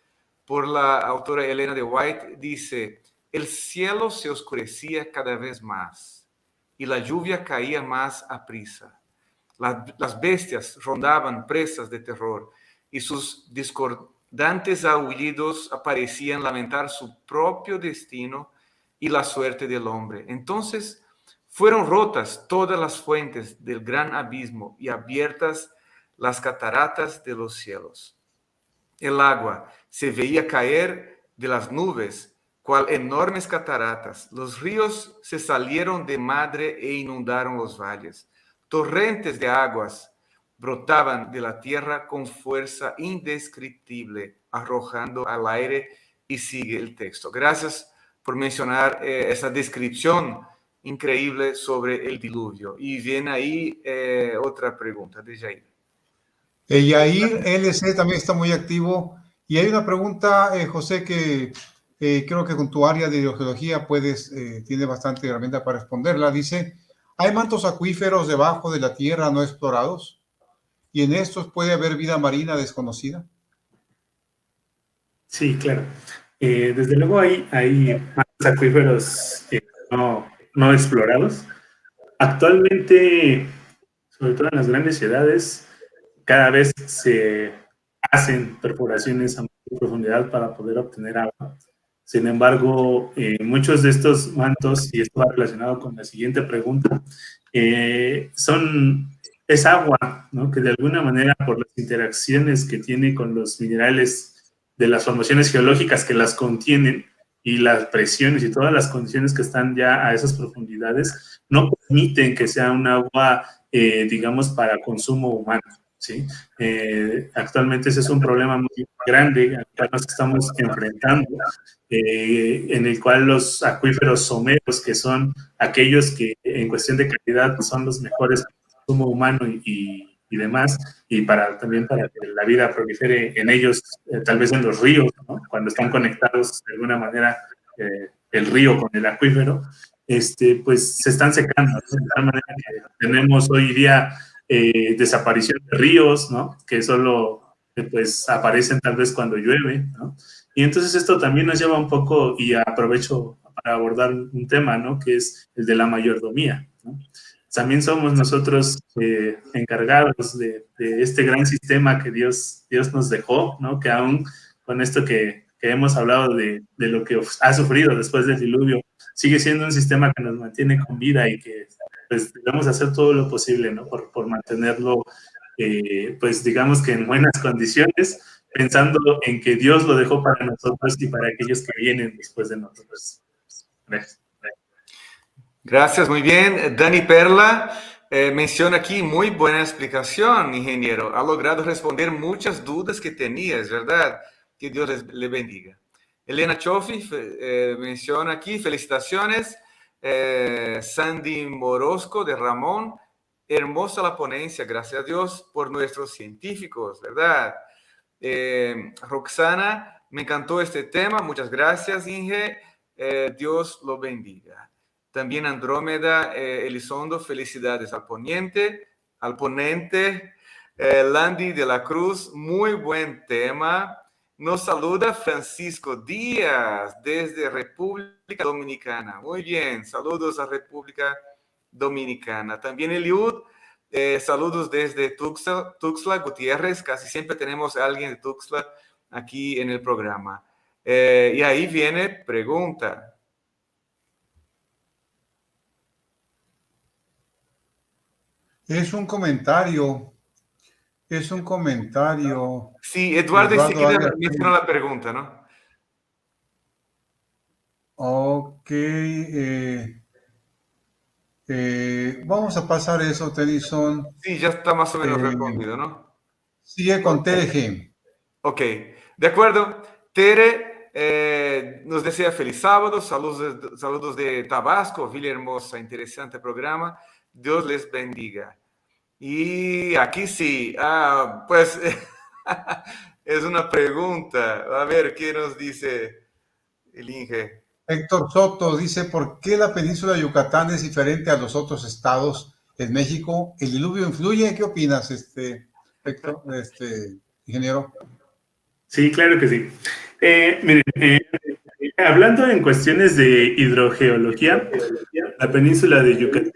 Speaker 3: por la autora Elena de White. Dice: el cielo se oscurecía cada vez más y la lluvia caía más aprisa. Las bestias rondaban presas de terror y sus discordantes aullidos parecían lamentar su propio destino y la suerte del hombre. Entonces fueron rotas todas las fuentes del gran abismo y abiertas las cataratas de los cielos. El agua se veía caer de las nubes, cual enormes cataratas. Los ríos se salieron de madre e inundaron los valles. Torrentes de aguas brotaban de la tierra con fuerza indescriptible, arrojando al aire, y sigue el texto. Gracias por mencionar esa descripción increíble sobre el diluvio. Y viene ahí otra pregunta de Jair.
Speaker 2: Yair LC también está muy activo Y hay una pregunta, José, que creo que con tu área de hidrogeología tiene bastante herramienta para responderla. Dice, ¿hay mantos acuíferos debajo de la tierra no explorados? ¿Y en estos puede haber vida marina desconocida?
Speaker 4: Sí, claro. Desde luego hay más acuíferos no explorados. Actualmente, sobre todo en las grandes ciudades, cada vez se hacen perforaciones a mayor profundidad para poder obtener agua. Sin embargo, muchos de estos mantos, y esto va relacionado con la siguiente pregunta, es agua, ¿no? Que de alguna manera, por las interacciones que tiene con los minerales de las formaciones geológicas que las contienen y las presiones y todas las condiciones que están ya a esas profundidades, no permiten que sea un agua, digamos, para consumo humano, ¿sí? Actualmente ese es un problema muy grande al cual nos estamos enfrentando, en el cual los acuíferos someros, que son aquellos que en cuestión de calidad son los mejores para el consumo humano y demás, y también para que la vida prolifere en ellos, tal vez en los ríos, ¿no? Cuando están conectados de alguna manera el río con el acuífero, pues se están secando, ¿no? De tal manera que tenemos hoy día desaparición de ríos, ¿no? Que solo pues aparecen tal vez cuando llueve, ¿no? Y entonces esto también nos lleva un poco, y aprovecho para abordar un tema, ¿no? Que es el de la mayordomía, ¿no? También somos nosotros encargados de este gran sistema que Dios nos dejó, ¿no? Que aún con esto que hemos hablado de lo que ha sufrido después del diluvio, sigue siendo un sistema que nos mantiene con vida y que pues debemos hacer todo lo posible, ¿no? Por mantenerlo, pues digamos que en buenas condiciones, pensando en que Dios lo dejó para nosotros y para aquellos que vienen después de nosotros. Gracias.
Speaker 3: Gracias, muy bien. Dani Perla menciona aquí, muy buena explicación, ingeniero. Ha logrado responder muchas dudas que tenías, ¿verdad? Que Dios le bendiga. Elena Chofi menciona aquí, felicitaciones. Sandy Morosco de Ramón, hermosa la ponencia, gracias a Dios por nuestros científicos, ¿verdad? Roxana, me encantó este tema, muchas gracias, Inge. Dios lo bendiga. También Andrómeda Elizondo, felicidades al ponente. Landy de la Cruz, muy buen tema. Nos saluda Francisco Díaz desde República Dominicana. Muy bien, saludos a República Dominicana. También Eliud, saludos desde Tuxtla Gutiérrez. Casi siempre tenemos a alguien de Tuxtla aquí en el programa. Y ahí viene pregunta.
Speaker 2: Es un comentario.
Speaker 3: Sí, Eduardo enseguida menciona la pregunta, ¿no?
Speaker 2: Ok. Vamos a pasar eso, Tennyson.
Speaker 3: Sí, ya está más o menos respondido, ¿no?
Speaker 2: Sigue con TG.
Speaker 3: Ok, de acuerdo. Tere nos desea feliz sábado, saludos de Tabasco, Villahermosa, interesante programa. Dios les bendiga. Y aquí sí, pues es una pregunta. A ver, ¿qué nos dice el Inge?
Speaker 2: Héctor Soto dice, ¿por qué la península de Yucatán es diferente a los otros estados en México? ¿El diluvio influye? ¿Qué opinas, Héctor, ingeniero?
Speaker 4: Sí, claro que sí. Miren, hablando en cuestiones de hidrogeología, la península de Yucatán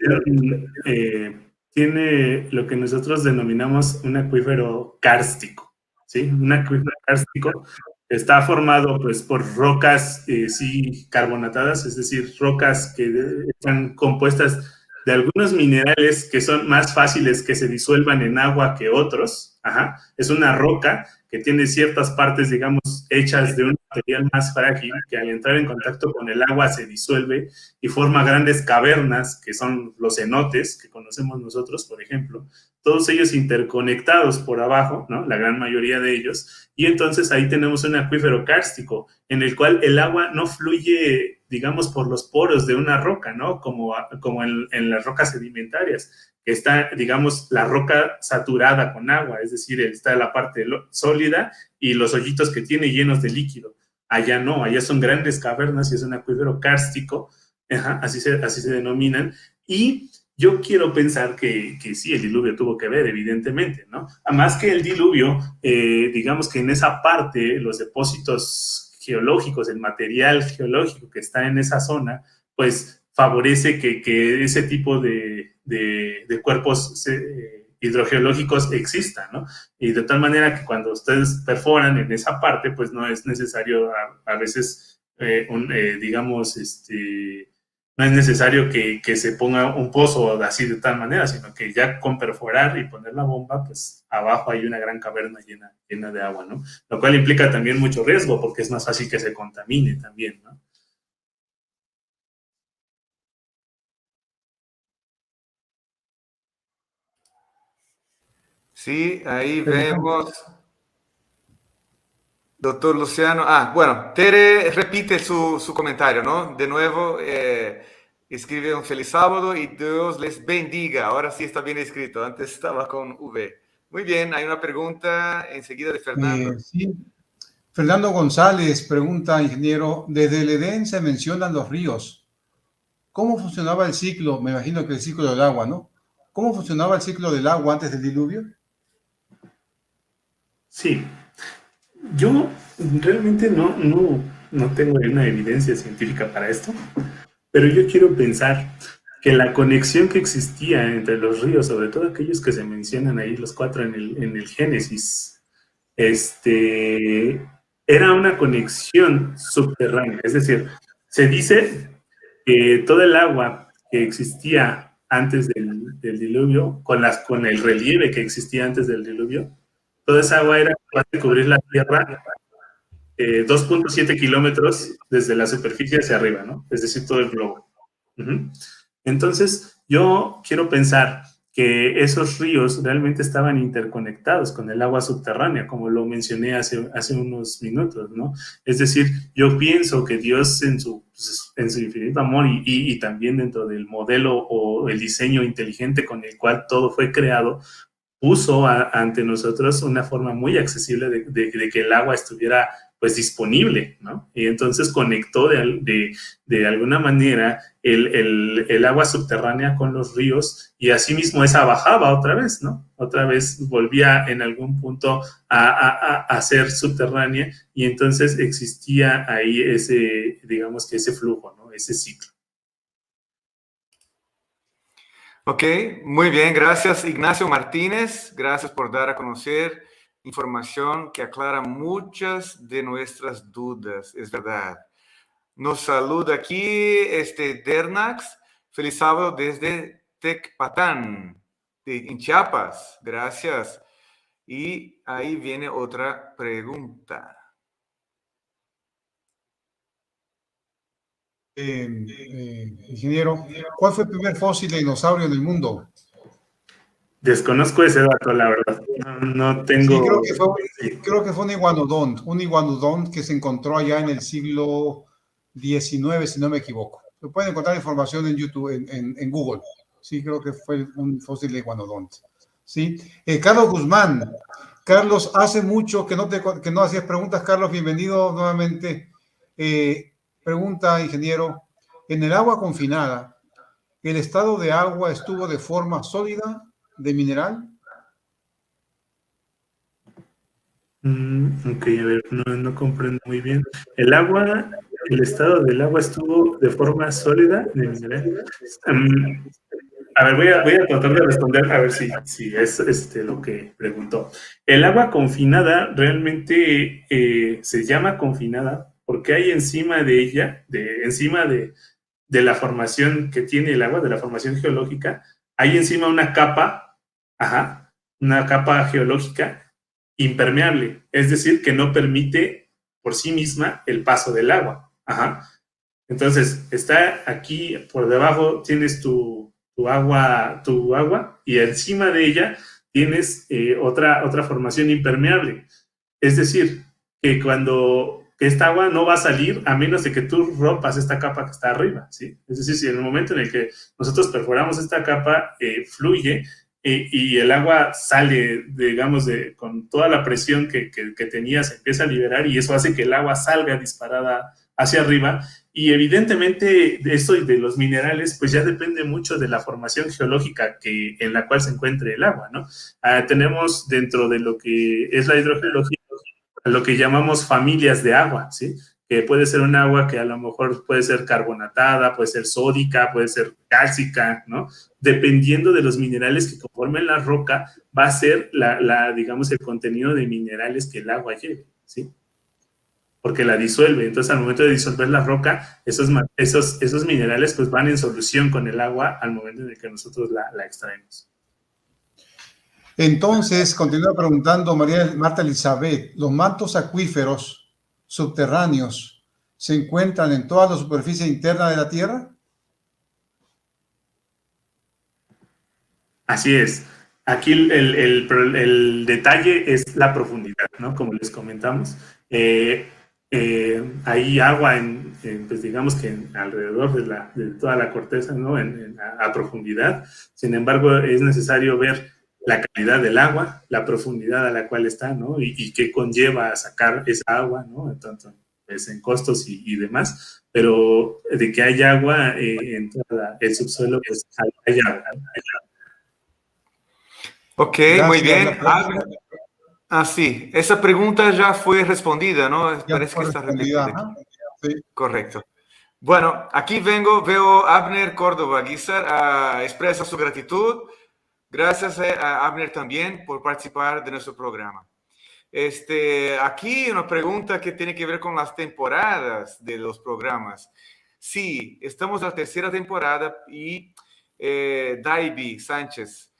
Speaker 4: tiene lo que nosotros denominamos un acuífero kárstico, ¿sí? Un acuífero kárstico está formado pues por rocas sí carbonatadas, es decir, rocas que están compuestas de algunos minerales que son más fáciles que se disuelvan en agua que otros. Ajá. Es una roca que tiene ciertas partes, digamos, hechas de un material más frágil, que al entrar en contacto con el agua se disuelve y forma grandes cavernas, que son los cenotes, que conocemos nosotros, por ejemplo, todos ellos interconectados por abajo, ¿no? La gran mayoría de ellos, y entonces ahí tenemos un acuífero kárstico, en el cual el agua no fluye digamos, por los poros de una roca, ¿no? Como en las rocas sedimentarias, que está, digamos, la roca saturada con agua, es decir, está la parte sólida y los hoyitos que tiene llenos de líquido. Allá no, allá son grandes cavernas y es un acuífero kárstico, así se denominan, y yo quiero pensar que sí, el diluvio tuvo que ver, evidentemente, ¿no? Además que el diluvio, digamos que en esa parte, los depósitos geológicos, el material geológico que está en esa zona, pues favorece que ese tipo de cuerpos hidrogeológicos existan, ¿no? Y de tal manera que cuando ustedes perforan en esa parte, pues no es necesario a veces, digamos, no es necesario que se ponga un pozo así de tal manera, sino que ya con perforar y poner la bomba, pues abajo hay una gran caverna llena de agua, ¿no? Lo cual implica también mucho riesgo, porque es más fácil que se contamine también, ¿no?
Speaker 3: Sí, ahí vemos. Doctor Luciano. Ah, bueno, Tere repite su comentario, ¿no? De nuevo, escribe un feliz sábado y Dios les bendiga. Ahora sí está bien escrito, antes estaba con V. Muy bien, hay una pregunta enseguida de Fernando.
Speaker 2: Sí. Fernando González pregunta, ingeniero, desde el Edén se mencionan los ríos. ¿Cómo funcionaba el ciclo? Me imagino que el ciclo del agua, ¿no? ¿Cómo funcionaba el ciclo del agua antes del diluvio?
Speaker 4: Sí. Yo realmente no tengo una evidencia científica para esto, pero yo quiero pensar que la conexión que existía entre los ríos, sobre todo aquellos que se mencionan ahí, los 4 en el Génesis, era una conexión subterránea. Es decir, se dice que todo el agua que existía antes del diluvio, con el relieve que existía antes del diluvio, toda esa agua era capaz de cubrir la tierra 2.7 kilómetros desde la superficie hacia arriba, ¿no? Es decir, todo el globo. Entonces, yo quiero pensar que esos ríos realmente estaban interconectados con el agua subterránea, como lo mencioné hace unos minutos, ¿no? Es decir, yo pienso que Dios en su infinito amor y también dentro del modelo o el diseño inteligente con el cual todo fue creado, puso ante nosotros una forma muy accesible de que el agua estuviera pues disponible, ¿no? Y entonces conectó de alguna manera el agua subterránea con los ríos y asimismo esa bajaba otra vez, ¿no? Otra vez volvía en algún punto a ser subterránea y entonces existía ahí digamos que ese flujo, ¿no? Ese ciclo.
Speaker 3: Ok, muy bien, gracias Ignacio Martínez, gracias por dar a conocer información que aclara muchas de nuestras dudas, es verdad. Nos saluda aquí Dernax, feliz sábado desde Tecpatán, en Chiapas, gracias. Y ahí viene otra pregunta.
Speaker 2: Ingeniero, ¿cuál fue el primer fósil de dinosaurio en el mundo?
Speaker 4: Desconozco ese dato, la verdad. No tengo...
Speaker 2: Sí, creo que fue un iguanodont que se encontró allá en el siglo XIX, si no me equivoco. Se puede encontrar información en YouTube, en Google. Sí, creo que fue un fósil de iguanodont. Sí. Carlos Guzmán. Carlos, hace mucho que no hacías preguntas. Carlos, bienvenido nuevamente. Pregunta, ingeniero. En el agua confinada, ¿el estado de agua estuvo de forma sólida, de mineral?
Speaker 4: Ok, a ver, no comprendo muy bien. El estado del agua estuvo de forma sólida, de mineral. A ver, voy a tratar de responder a ver si es lo que preguntó. El agua confinada realmente se llama confinada porque hay encima de ella, encima de la formación que tiene el agua, de la formación geológica, hay encima una capa geológica impermeable, es decir, que no permite por sí misma el paso del agua. Entonces, está aquí por debajo, tienes tu agua y encima de ella tienes otra formación impermeable. Es decir, que cuando que esta agua no va a salir a menos de que tú rompas esta capa que está arriba, ¿sí? Es decir, si en el momento en el que nosotros perforamos esta capa, fluye y el agua sale, digamos, con toda la presión que tenía, se empieza a liberar y eso hace que el agua salga disparada hacia arriba. Y evidentemente esto de los minerales, pues ya depende mucho de la formación geológica en la cual se encuentre el agua, ¿no? Tenemos dentro de lo que es la hidrogeología lo que llamamos familias de agua, ¿sí? Que puede ser un agua que a lo mejor puede ser carbonatada, puede ser sódica, puede ser cálcica, ¿no? Dependiendo de los minerales que conformen la roca, va a ser, digamos, el contenido de minerales que el agua lleve, ¿sí? Porque la disuelve. Entonces, al momento de disolver la roca, esos minerales pues van en solución con el agua al momento en el que nosotros la extraemos.
Speaker 2: Entonces, continúa preguntando Marta Elizabeth, ¿los mantos acuíferos subterráneos se encuentran en toda la superficie interna de la Tierra?
Speaker 4: Así es. Aquí el detalle es la profundidad, ¿no? Como les comentamos. Hay agua pues digamos que alrededor de toda la corteza, ¿no? A profundidad. Sin embargo, es necesario ver la calidad del agua, la profundidad a la cual está, ¿no? Y qué conlleva sacar esa agua, ¿no? Tanto pues, en costos y demás, pero de que hay agua en todo el subsuelo, pues hay agua.
Speaker 3: Ok,
Speaker 2: gracias,
Speaker 3: muy bien. Sí, esa pregunta ya fue respondida, ¿no?
Speaker 2: Ya
Speaker 3: Parece que está repetida aquí.
Speaker 2: Sí.
Speaker 3: Correcto. Bueno, aquí veo a Abner Córdoba Guizar, expresa su gratitud. Gracias a Abner también por participar de nuestro programa. Aquí una pregunta que tiene que ver con las temporadas de los programas. Sí, estamos en la tercera temporada y Daibi Sánchez,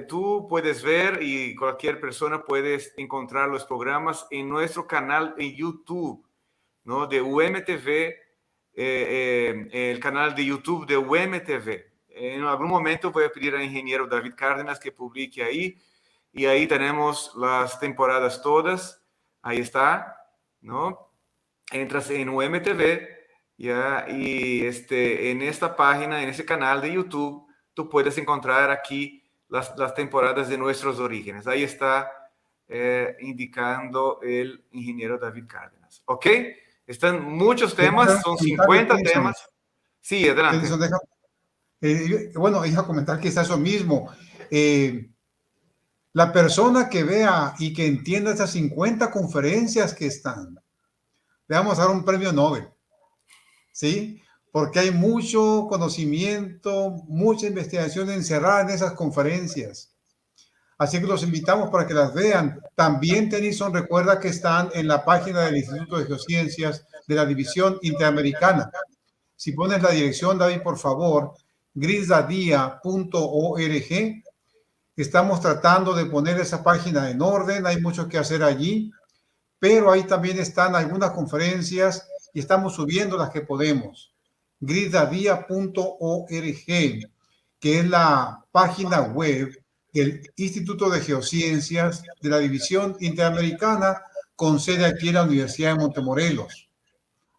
Speaker 3: tú puedes ver y cualquier persona puede encontrar los programas en nuestro canal en YouTube, ¿no? De UMTV, el canal de YouTube de UMTV. En algún momento voy a pedir al ingeniero David Cárdenas que publique ahí, y ahí tenemos las temporadas todas. Ahí está, ¿no? Entras en UMTV, ¿ya? Y en esta página, en ese canal de YouTube, tú puedes encontrar aquí las temporadas de nuestros orígenes. Ahí está indicando el ingeniero David Cárdenas. ¿Ok? Están muchos temas, son 50 temas. Sí, adelante.
Speaker 2: Bueno, iba a comentar que está eso mismo. La persona que vea y que entienda esas 50 conferencias que están, le vamos a dar un premio Nobel, ¿sí? Porque hay mucho conocimiento, mucha investigación encerrada en esas conferencias. Así que los invitamos para que las vean. También, Tennyson, recuerda que están en la página del Instituto de Geociencias de la División Interamericana. Si pones la dirección, David, por favor, grisadia.org. Estamos tratando de poner esa página en orden, hay mucho que hacer allí, pero ahí también están algunas conferencias y estamos subiendo las que podemos. grisadia.org, que es la página web del Instituto de Geociencias de la División Interamericana con sede aquí en la Universidad de Montemorelos.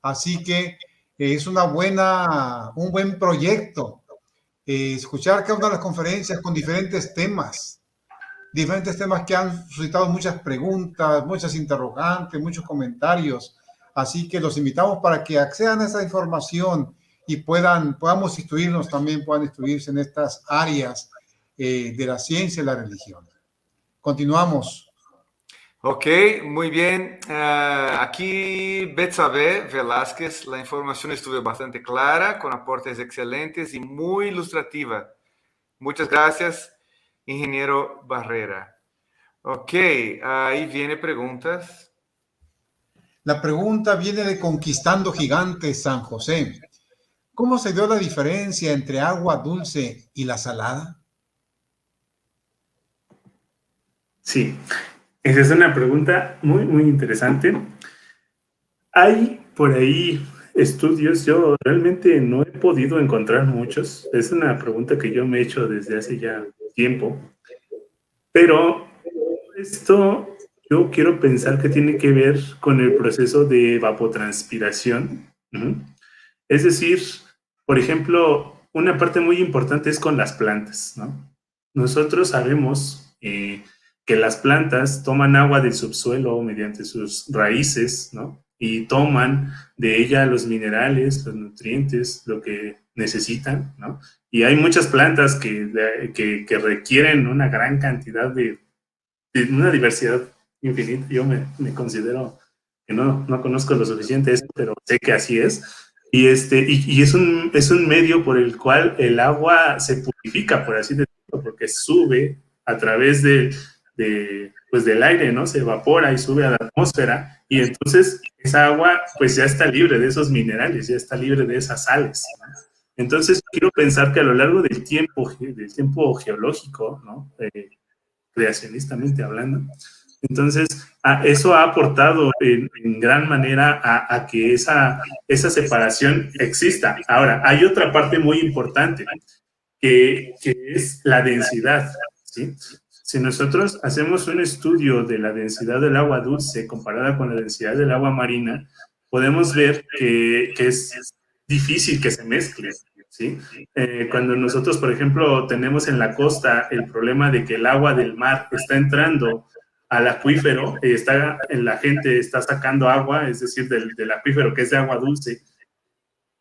Speaker 2: Así que es un buen proyecto. Escuchar cada una de las conferencias con diferentes temas que han suscitado muchas preguntas, muchas interrogantes, muchos comentarios. Así que los invitamos para que accedan a esa información y podamos instruirnos también, puedan instruirse en estas áreas de la ciencia y la religión. Continuamos.
Speaker 3: Ok, muy bien. Aquí Betsabe Velázquez, la información estuvo bastante clara, con aportes excelentes y muy ilustrativa. Muchas gracias, ingeniero Barrera. Ok, ahí viene preguntas.
Speaker 2: La pregunta viene de Conquistando Gigantes, San José. ¿Cómo se dio la diferencia entre agua dulce y la salada?
Speaker 4: Sí. Esa es una pregunta muy, muy interesante. Hay por ahí estudios, yo realmente no he podido encontrar muchos. Es una pregunta que yo me he hecho desde hace ya tiempo. Pero esto yo quiero pensar que tiene que ver con el proceso de evapotranspiración. Es decir, por ejemplo, una parte muy importante es con las plantas, ¿no? Nosotros sabemos que las plantas toman agua del subsuelo mediante sus raíces, ¿no? Y toman de ella los minerales, los nutrientes, lo que necesitan, ¿no? Y hay muchas plantas que requieren una gran cantidad de una diversidad infinita. Yo me considero que no conozco lo suficiente eso, pero sé que así es. Y es un medio por el cual el agua se purifica, por así decirlo, porque sube a través pues del aire, ¿no? Se evapora y sube a la atmósfera, y entonces esa agua pues ya está libre de esos minerales, ya está libre de esas sales, ¿no? Entonces quiero pensar que a lo largo del tiempo geológico, ¿no? Creacionistamente hablando, entonces eso ha aportado en gran manera a que esa separación exista. Ahora, hay otra parte muy importante, que es la densidad, ¿sí? Si nosotros hacemos un estudio de la densidad del agua dulce comparada con la densidad del agua marina, podemos ver que es difícil que se mezcle, ¿sí? Cuando nosotros, por ejemplo, tenemos en la costa el problema de que el agua del mar está entrando al acuífero, la gente está sacando agua, es decir, del acuífero, que es de agua dulce,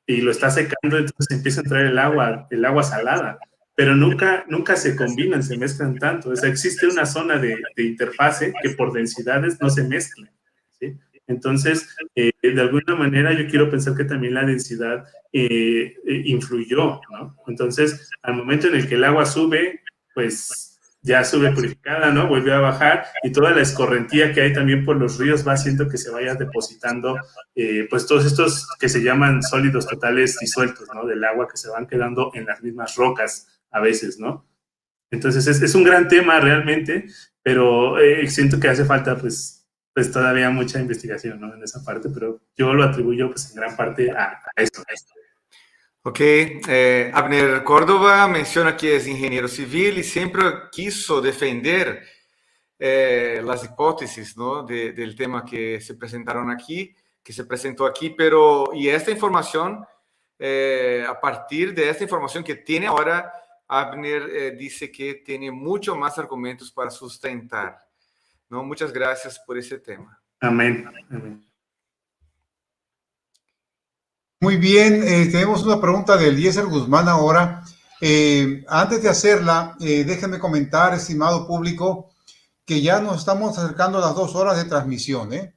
Speaker 4: y lo está secando, entonces empieza a entrar el agua salada, pero nunca se combinan, se mezclan tanto. O sea, existe una zona de interfase que por densidades no se mezclan, ¿sí? Entonces, de alguna manera yo quiero pensar que también la densidad influyó, ¿no? Entonces, al momento en el que el agua sube, pues ya sube purificada, ¿no? Volvió a bajar, y toda la escorrentía que hay también por los ríos va haciendo que se vaya depositando pues todos estos que se llaman sólidos totales disueltos, ¿no? Del agua, que se van quedando en las mismas rocas a veces, ¿no? Entonces es un gran tema realmente, pero siento que hace falta pues todavía mucha investigación, ¿no? En esa parte, pero yo lo atribuyo pues en gran parte a esto.
Speaker 3: Ok, Abner Córdoba menciona que es ingeniero civil y siempre quiso defender las hipótesis, ¿no? del tema que se presentaron aquí, que se presentó aquí, pero y esta información, a partir de esta información que tiene ahora, Abner dice que tiene mucho más argumentos para sustentar, ¿no? Muchas gracias por ese tema.
Speaker 4: Amén. Amén.
Speaker 2: Muy bien, tenemos una pregunta de Eliezer Guzmán ahora. Antes de hacerla, déjenme comentar, estimado público, que ya nos estamos acercando a las 2 horas de transmisión, ¿eh?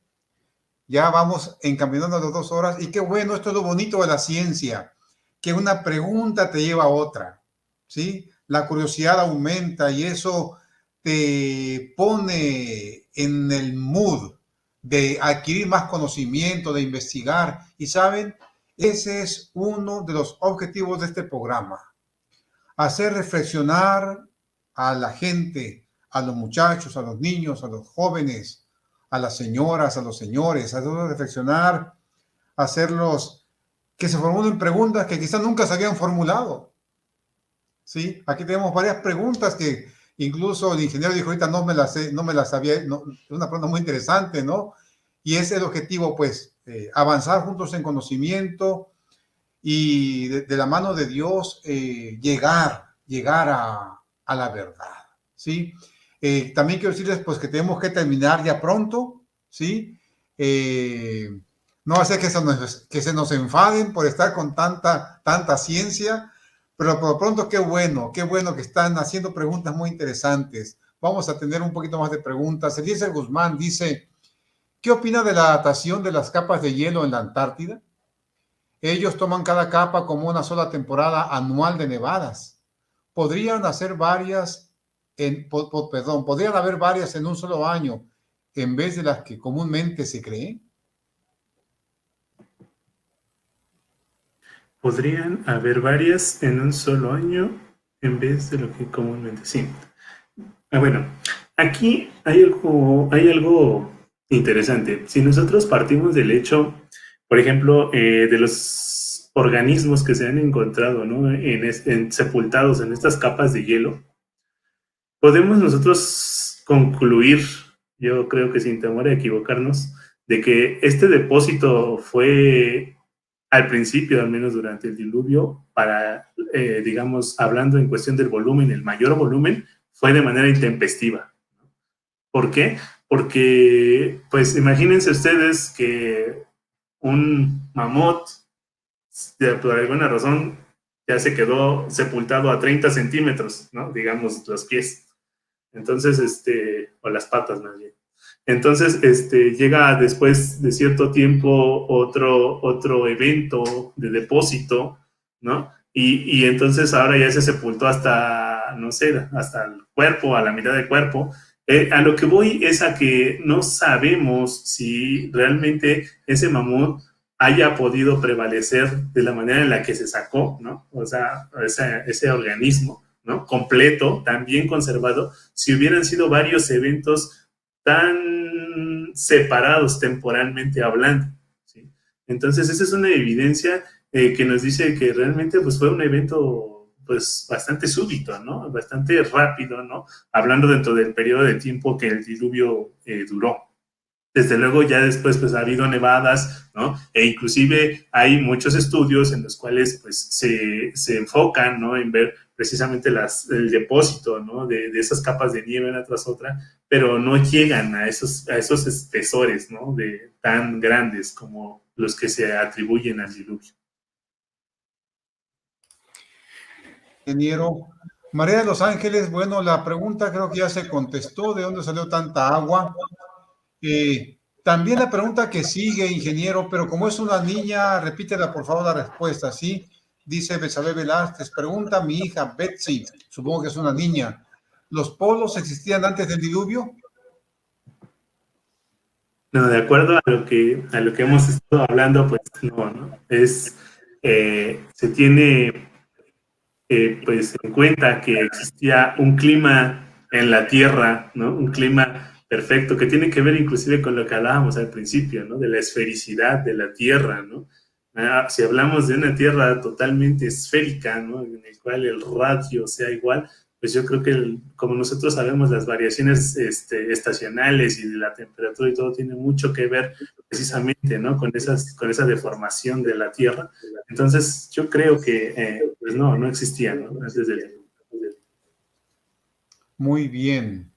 Speaker 2: Ya vamos encaminando a las 2 horas, y qué bueno, esto es lo bonito de la ciencia, que una pregunta te lleva a otra, ¿sí? La curiosidad aumenta y eso te pone en el mood de adquirir más conocimiento, de investigar, y ¿saben? Ese es uno de los objetivos de este programa, hacer reflexionar a la gente, a los muchachos, a los niños, a los jóvenes, a las señoras, a los señores, hacerlos reflexionar, hacerlos que se formulen preguntas que quizás nunca se habían formulado. ¿Sí? Aquí tenemos varias preguntas que incluso el ingeniero dijo ahorita no me las sabía, no, es una pregunta muy interesante, ¿no? Y es el objetivo, pues, avanzar juntos en conocimiento y de la mano de Dios llegar a la verdad, ¿sí? También quiero decirles, pues, que tenemos que terminar ya pronto, ¿sí? No hace que se nos enfaden por estar con tanta ciencia, pero por lo pronto qué bueno que están haciendo preguntas muy interesantes. Vamos a tener un poquito más de preguntas. Eliezer Guzmán dice, ¿qué opina de la datación de las capas de hielo en la Antártida? Ellos toman cada capa como una sola temporada anual de nevadas. ¿Podrían haber varias en un solo año en vez de las que comúnmente se cree?
Speaker 4: ¿Podrían haber varias en un solo año en vez de lo que comúnmente? Sí. Bueno, aquí hay algo interesante. Si nosotros partimos del hecho, por ejemplo, de los organismos que se han encontrado, ¿no? Sepultados en estas capas de hielo, podemos nosotros concluir yo creo que sin temor a equivocarnos, de que este depósito fue al principio, al menos durante el diluvio, para, digamos, hablando en cuestión del volumen, el mayor volumen, fue de manera intempestiva. ¿Por qué? Porque, pues, imagínense ustedes que un mamut, por alguna razón, ya se quedó sepultado a 30 centímetros, ¿no? Digamos, los pies. Entonces, o las patas más bien. Entonces, llega después de cierto tiempo otro evento de depósito, ¿no? Y entonces ahora ya se sepultó hasta, no sé, hasta el cuerpo, a la mitad del cuerpo. A lo que voy es a que no sabemos si realmente ese mamut haya podido prevalecer de la manera en la que se sacó, ¿no? O sea, ese organismo, ¿no? Completo, tan bien conservado, si hubieran sido varios eventos tan separados temporalmente hablando, ¿sí? Entonces, esa es una evidencia que nos dice que realmente pues, fue un evento pues, bastante súbito, ¿no? Bastante rápido, ¿no? Hablando dentro del periodo de tiempo que el diluvio duró. Desde luego ya después pues ha habido nevadas, ¿no? E inclusive hay muchos estudios en los cuales pues se enfocan, ¿no? En ver precisamente el depósito, ¿no? De esas capas de nieve una tras otra, pero no llegan a esos espesores, ¿no? Tan grandes como los que se atribuyen al diluvio.
Speaker 2: Ingeniero. María de Los Ángeles, bueno, la pregunta creo que ya se contestó, ¿de dónde salió tanta agua? También la pregunta que sigue, ingeniero, pero como es una niña, repítela por favor la respuesta, ¿sí? Dice Besalé Velázquez, pregunta mi hija Betsy, supongo que es una niña, ¿los polos existían antes del diluvio?
Speaker 4: No, de acuerdo a lo que hemos estado hablando, pues no. Se tiene pues en cuenta que existía un clima en la Tierra, ¿no? Un clima perfecto, que tiene que ver inclusive con lo que hablábamos al principio, ¿no? De la esfericidad de la Tierra, ¿no? Si hablamos de una Tierra totalmente esférica, ¿no? En el cual el radio sea igual, pues yo creo que como nosotros sabemos, las variaciones estacionales y de la temperatura y todo tiene mucho que ver precisamente, ¿no? Con esa deformación de la Tierra. Entonces, yo creo que pues no existía, ¿no?
Speaker 2: Muy bien.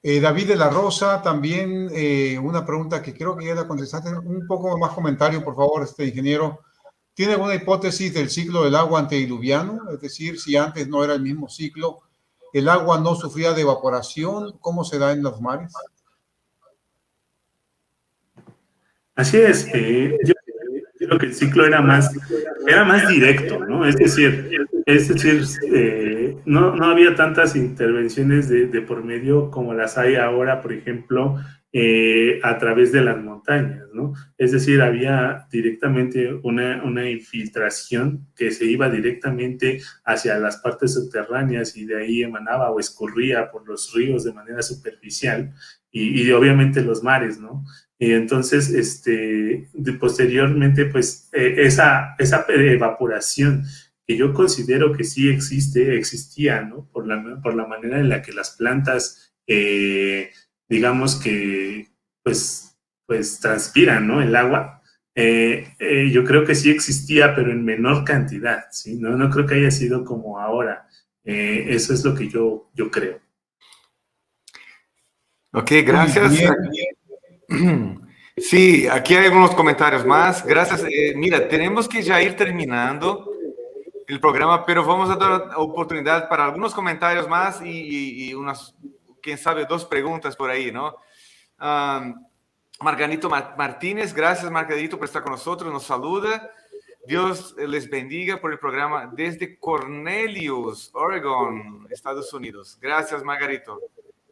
Speaker 2: David de la Rosa, también una pregunta que creo que ya la contestaste. Un poco más comentario, por favor, ingeniero. ¿Tiene alguna hipótesis del ciclo del agua antediluviano? Es decir, si antes no era el mismo ciclo, ¿el agua no sufría de evaporación? ¿Cómo se da en los mares?
Speaker 4: Así es. Yo creo que el ciclo era más directo, ¿no? Es decir, no había tantas intervenciones de por medio como las hay ahora, por ejemplo, a través de las montañas, ¿no? Es decir, había directamente una infiltración que se iba directamente hacia las partes subterráneas y de ahí emanaba o escurría por los ríos de manera superficial y obviamente los mares, ¿no? Y entonces, posteriormente, pues, esa evaporación que yo considero que sí existía, ¿no? Por la manera en la que las plantas, digamos que, pues transpiran, ¿no? El agua. Yo creo que sí existía, pero en menor cantidad, ¿sí? No creo que haya sido como ahora. Eso es lo que yo creo.
Speaker 3: Ok, gracias. Sí, aquí hay algunos comentarios más. Gracias. Mira, tenemos que ya ir terminando el programa, pero vamos a dar oportunidad para algunos comentarios más y unas, quién sabe, 2 preguntas por ahí, ¿no? Margarito Martínez, gracias Margarito por estar con nosotros, nos saluda. Dios les bendiga por el programa desde Cornelius, Oregon, Estados Unidos. Gracias Margarito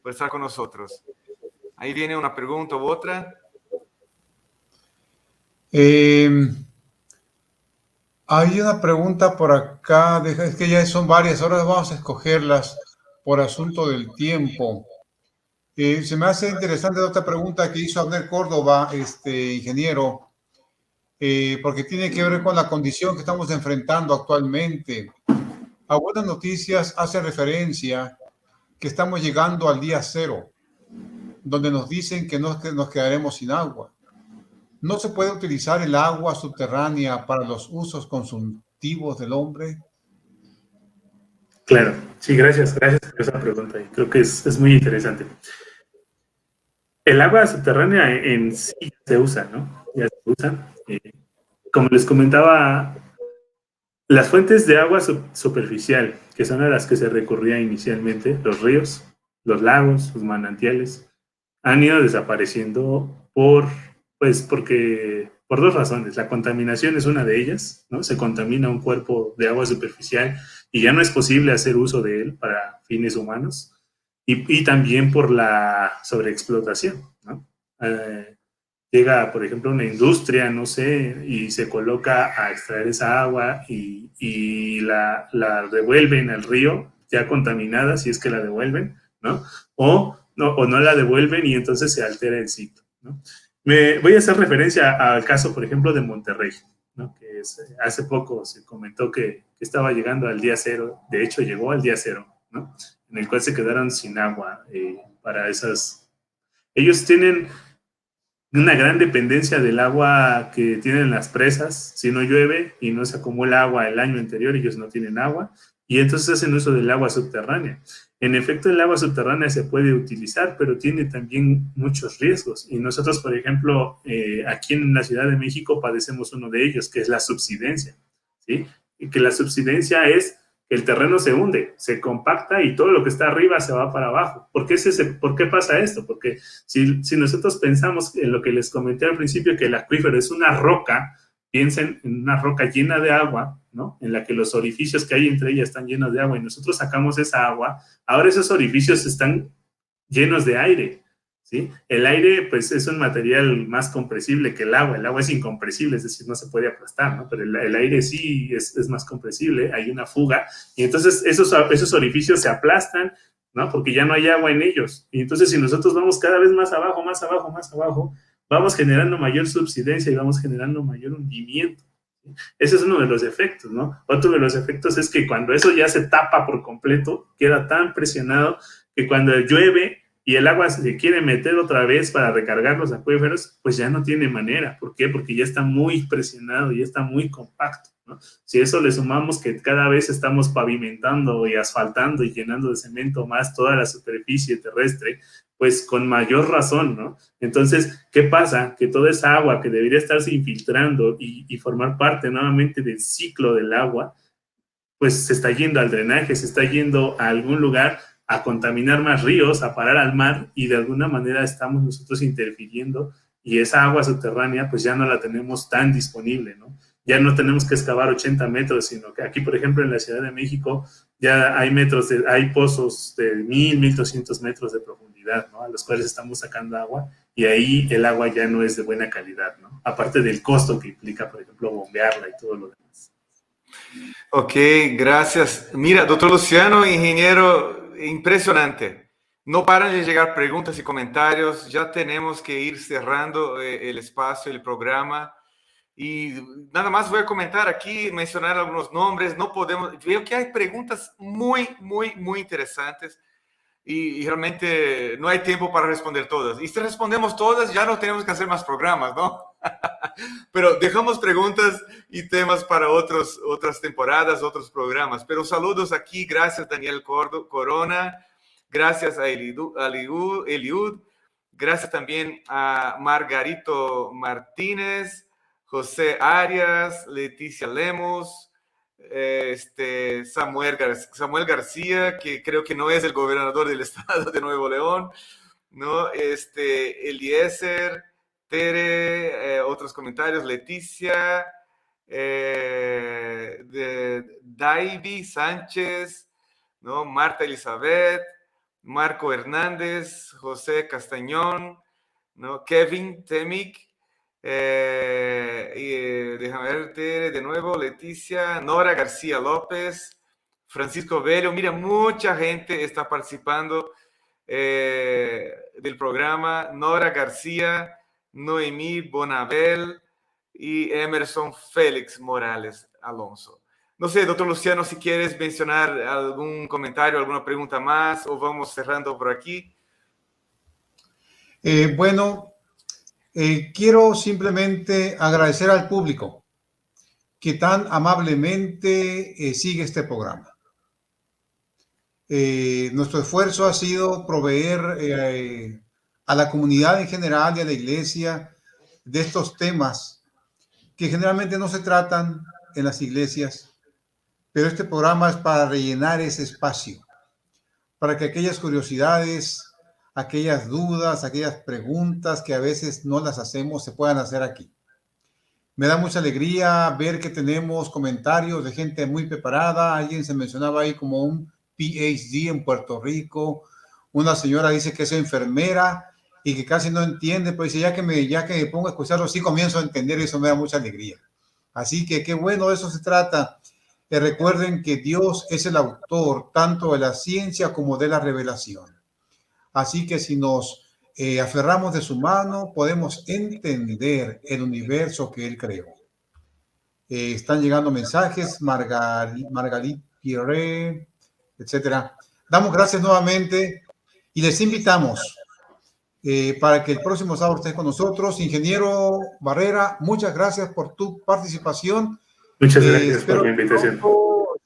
Speaker 3: por estar con nosotros. Ahí viene una pregunta u otra.
Speaker 2: Hay una pregunta por acá, es que ya son varias, ahora vamos a escogerlas por asunto del tiempo. Se me hace interesante otra pregunta que hizo Abner Córdoba, ingeniero, porque tiene que ver con la condición que estamos enfrentando actualmente. A Buenas Noticias hace referencia que estamos llegando al día 0. donde nos dicen que nos quedaremos sin agua. ¿No se puede utilizar el agua subterránea para los usos consultivos del hombre?
Speaker 4: Claro, sí, gracias por esa pregunta. Creo que es muy interesante. El agua subterránea en sí se usa, ¿no? Ya se usa. Como les comentaba, las fuentes de agua superficial, que son a las que se recurría inicialmente, los ríos, los lagos, los manantiales, han ido desapareciendo por dos razones. La contaminación es una de ellas, ¿no? Se contamina un cuerpo de agua superficial y ya no es posible hacer uso de él para fines humanos. Y también por la sobreexplotación, ¿no? Llega, por ejemplo, una industria, no sé, y se coloca a extraer esa agua y la devuelven al río ya contaminada, si es que la devuelven, ¿no? O no la devuelven y entonces se altera el sitio, ¿no? Voy a hacer referencia al caso, por ejemplo, de Monterrey, ¿no? Que hace poco se comentó que estaba llegando al día cero, de hecho llegó al día cero, ¿no? En el cual se quedaron sin agua para esas... Ellos tienen una gran dependencia del agua que tienen las presas. Si no llueve y no se acumula agua el año anterior, ellos no tienen agua y entonces hacen uso del agua subterránea. En efecto, el agua subterránea se puede utilizar, pero tiene también muchos riesgos. Y nosotros, por ejemplo, aquí en la Ciudad de México padecemos uno de ellos, que es la subsidencia, ¿sí? Y que la subsidencia es que el terreno se hunde, se compacta y todo lo que está arriba se va para abajo. ¿Por qué pasa esto? Porque si nosotros pensamos en lo que les comenté al principio, que el acuífero es una roca, piensen en una roca llena de agua, ¿no? En la que los orificios que hay entre ellas están llenos de agua y nosotros sacamos esa agua, ahora esos orificios están llenos de aire, ¿sí? El aire, pues, es un material más compresible que el agua es incompresible, es decir, no se puede aplastar, ¿no? Pero el aire sí es más compresible, hay una fuga, y entonces esos orificios se aplastan, ¿no? Porque ya no hay agua en ellos, y entonces si nosotros vamos cada vez más abajo, más abajo, más abajo, vamos generando mayor subsidencia y vamos generando mayor hundimiento. Ese es uno de los efectos, ¿no? Otro de los efectos es que cuando eso ya se tapa por completo, queda tan presionado que cuando llueve y el agua se quiere meter otra vez para recargar los acuíferos, pues ya no tiene manera. ¿Por qué? Porque ya está muy presionado, ya está muy compacto, ¿no? Si eso le sumamos que cada vez estamos pavimentando y asfaltando y llenando de cemento más toda la superficie terrestre, pues con mayor razón, ¿no? Entonces, ¿qué pasa? Que toda esa agua que debería estarse infiltrando y formar parte nuevamente del ciclo del agua, pues se está yendo al drenaje, se está yendo a algún lugar a contaminar más ríos, a parar al mar y de alguna manera estamos nosotros interfiriendo y esa agua subterránea pues ya no la tenemos tan disponible, ¿no? Ya no tenemos que excavar 80 metros, sino que aquí, por ejemplo, en la Ciudad de México ya hay hay pozos de 1,200 metros de profundidad, ¿no? A los cuales estamos sacando agua y ahí el agua ya no es de buena calidad, ¿no? Aparte del costo que implica, por ejemplo, bombearla y todo lo demás.
Speaker 3: Ok, gracias. Mira, doctor Luciano, ingeniero, impresionante. No paran de llegar preguntas y comentarios. Ya tenemos que ir cerrando el espacio, el programa. Y nada más voy a comentar aquí, mencionar algunos nombres. No podemos, veo que hay preguntas muy, muy, muy interesantes y realmente no hay tiempo para responder todas. Y si respondemos todas, ya no tenemos que hacer más programas, ¿no? Pero dejamos preguntas y temas para otras temporadas, otros programas. Pero saludos aquí, gracias Daniel Corona, gracias a Eliud, gracias también a Margarito Martínez, José Arias, Leticia Lemos, Samuel García, que creo que no es el gobernador del estado de Nuevo León, ¿no? Eliezer, Tere, otros comentarios, Leticia, Daivi Sánchez, ¿no? Marta Elizabeth, Marco Hernández, José Castañón, ¿no? Kevin Temic, déjame verte de nuevo, Leticia, Nora García López, Francisco Bello. Mira, mucha gente está participando del programa. Nora García, Noemí Bonabel y Emerson Félix Morales Alonso. No sé, doctor Luciano, si quieres mencionar algún comentario, alguna pregunta más, o vamos cerrando por aquí.
Speaker 2: Bueno, quiero simplemente agradecer al público que tan amablemente sigue este programa. Nuestro esfuerzo ha sido proveer a la comunidad en general y a la iglesia de estos temas que generalmente no se tratan en las iglesias, pero este programa es para rellenar ese espacio, para que aquellas curiosidades, aquellas dudas, aquellas preguntas que a veces no las hacemos, se puedan hacer aquí. Me da mucha alegría ver que tenemos comentarios de gente muy preparada. Alguien se mencionaba ahí como un PhD en Puerto Rico. Una señora dice que es enfermera y que casi no entiende, pero dice, ya que me pongo a escucharlo, sí comienzo a entender y eso me da mucha alegría. Así que qué bueno, de eso se trata. Recuerden que Dios es el autor tanto de la ciencia como de la revelación. Así que si nos aferramos de su mano, podemos entender el universo que Él creó. Están llegando mensajes, Margarit Pierre, etcétera. Damos gracias nuevamente y les invitamos para que el próximo sábado estés con nosotros. Ingeniero Barrera, muchas gracias por tu participación.
Speaker 4: Muchas gracias por la invitación.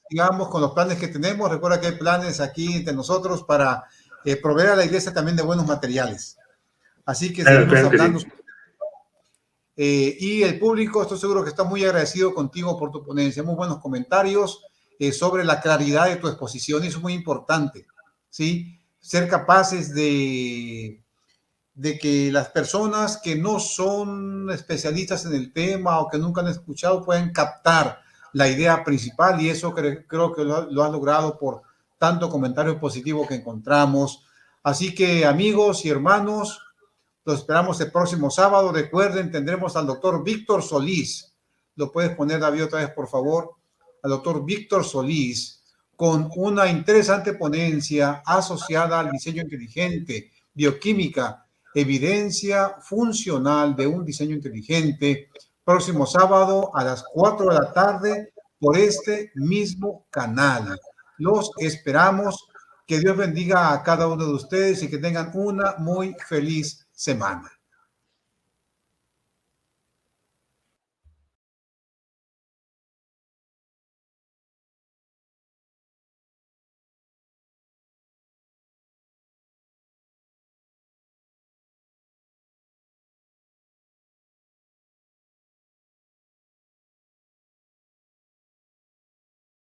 Speaker 2: Sigamos con los planes que tenemos. Recuerda que hay planes aquí entre nosotros para proveer a la iglesia también de buenos materiales. Así que seguimos hablando. Sí. Y el público, estoy seguro que está muy agradecido contigo por tu ponencia. Muy buenos comentarios sobre la claridad de tu exposición. Eso es muy importante, ¿sí? Ser capaces de que las personas que no son especialistas en el tema o que nunca han escuchado pueden captar la idea principal, y eso creo que lo has logrado por tanto comentario positivo que encontramos. Así que, amigos y hermanos, los esperamos el próximo sábado. Recuerden, tendremos al doctor Víctor Solís. Lo puedes poner, David, otra vez, por favor. Al doctor Víctor Solís, con una interesante ponencia asociada al diseño inteligente, bioquímica, evidencia funcional de un diseño inteligente. Próximo sábado a las 4 de la tarde por este mismo canal. Los esperamos. Que Dios bendiga a cada uno de ustedes y que tengan una muy feliz semana.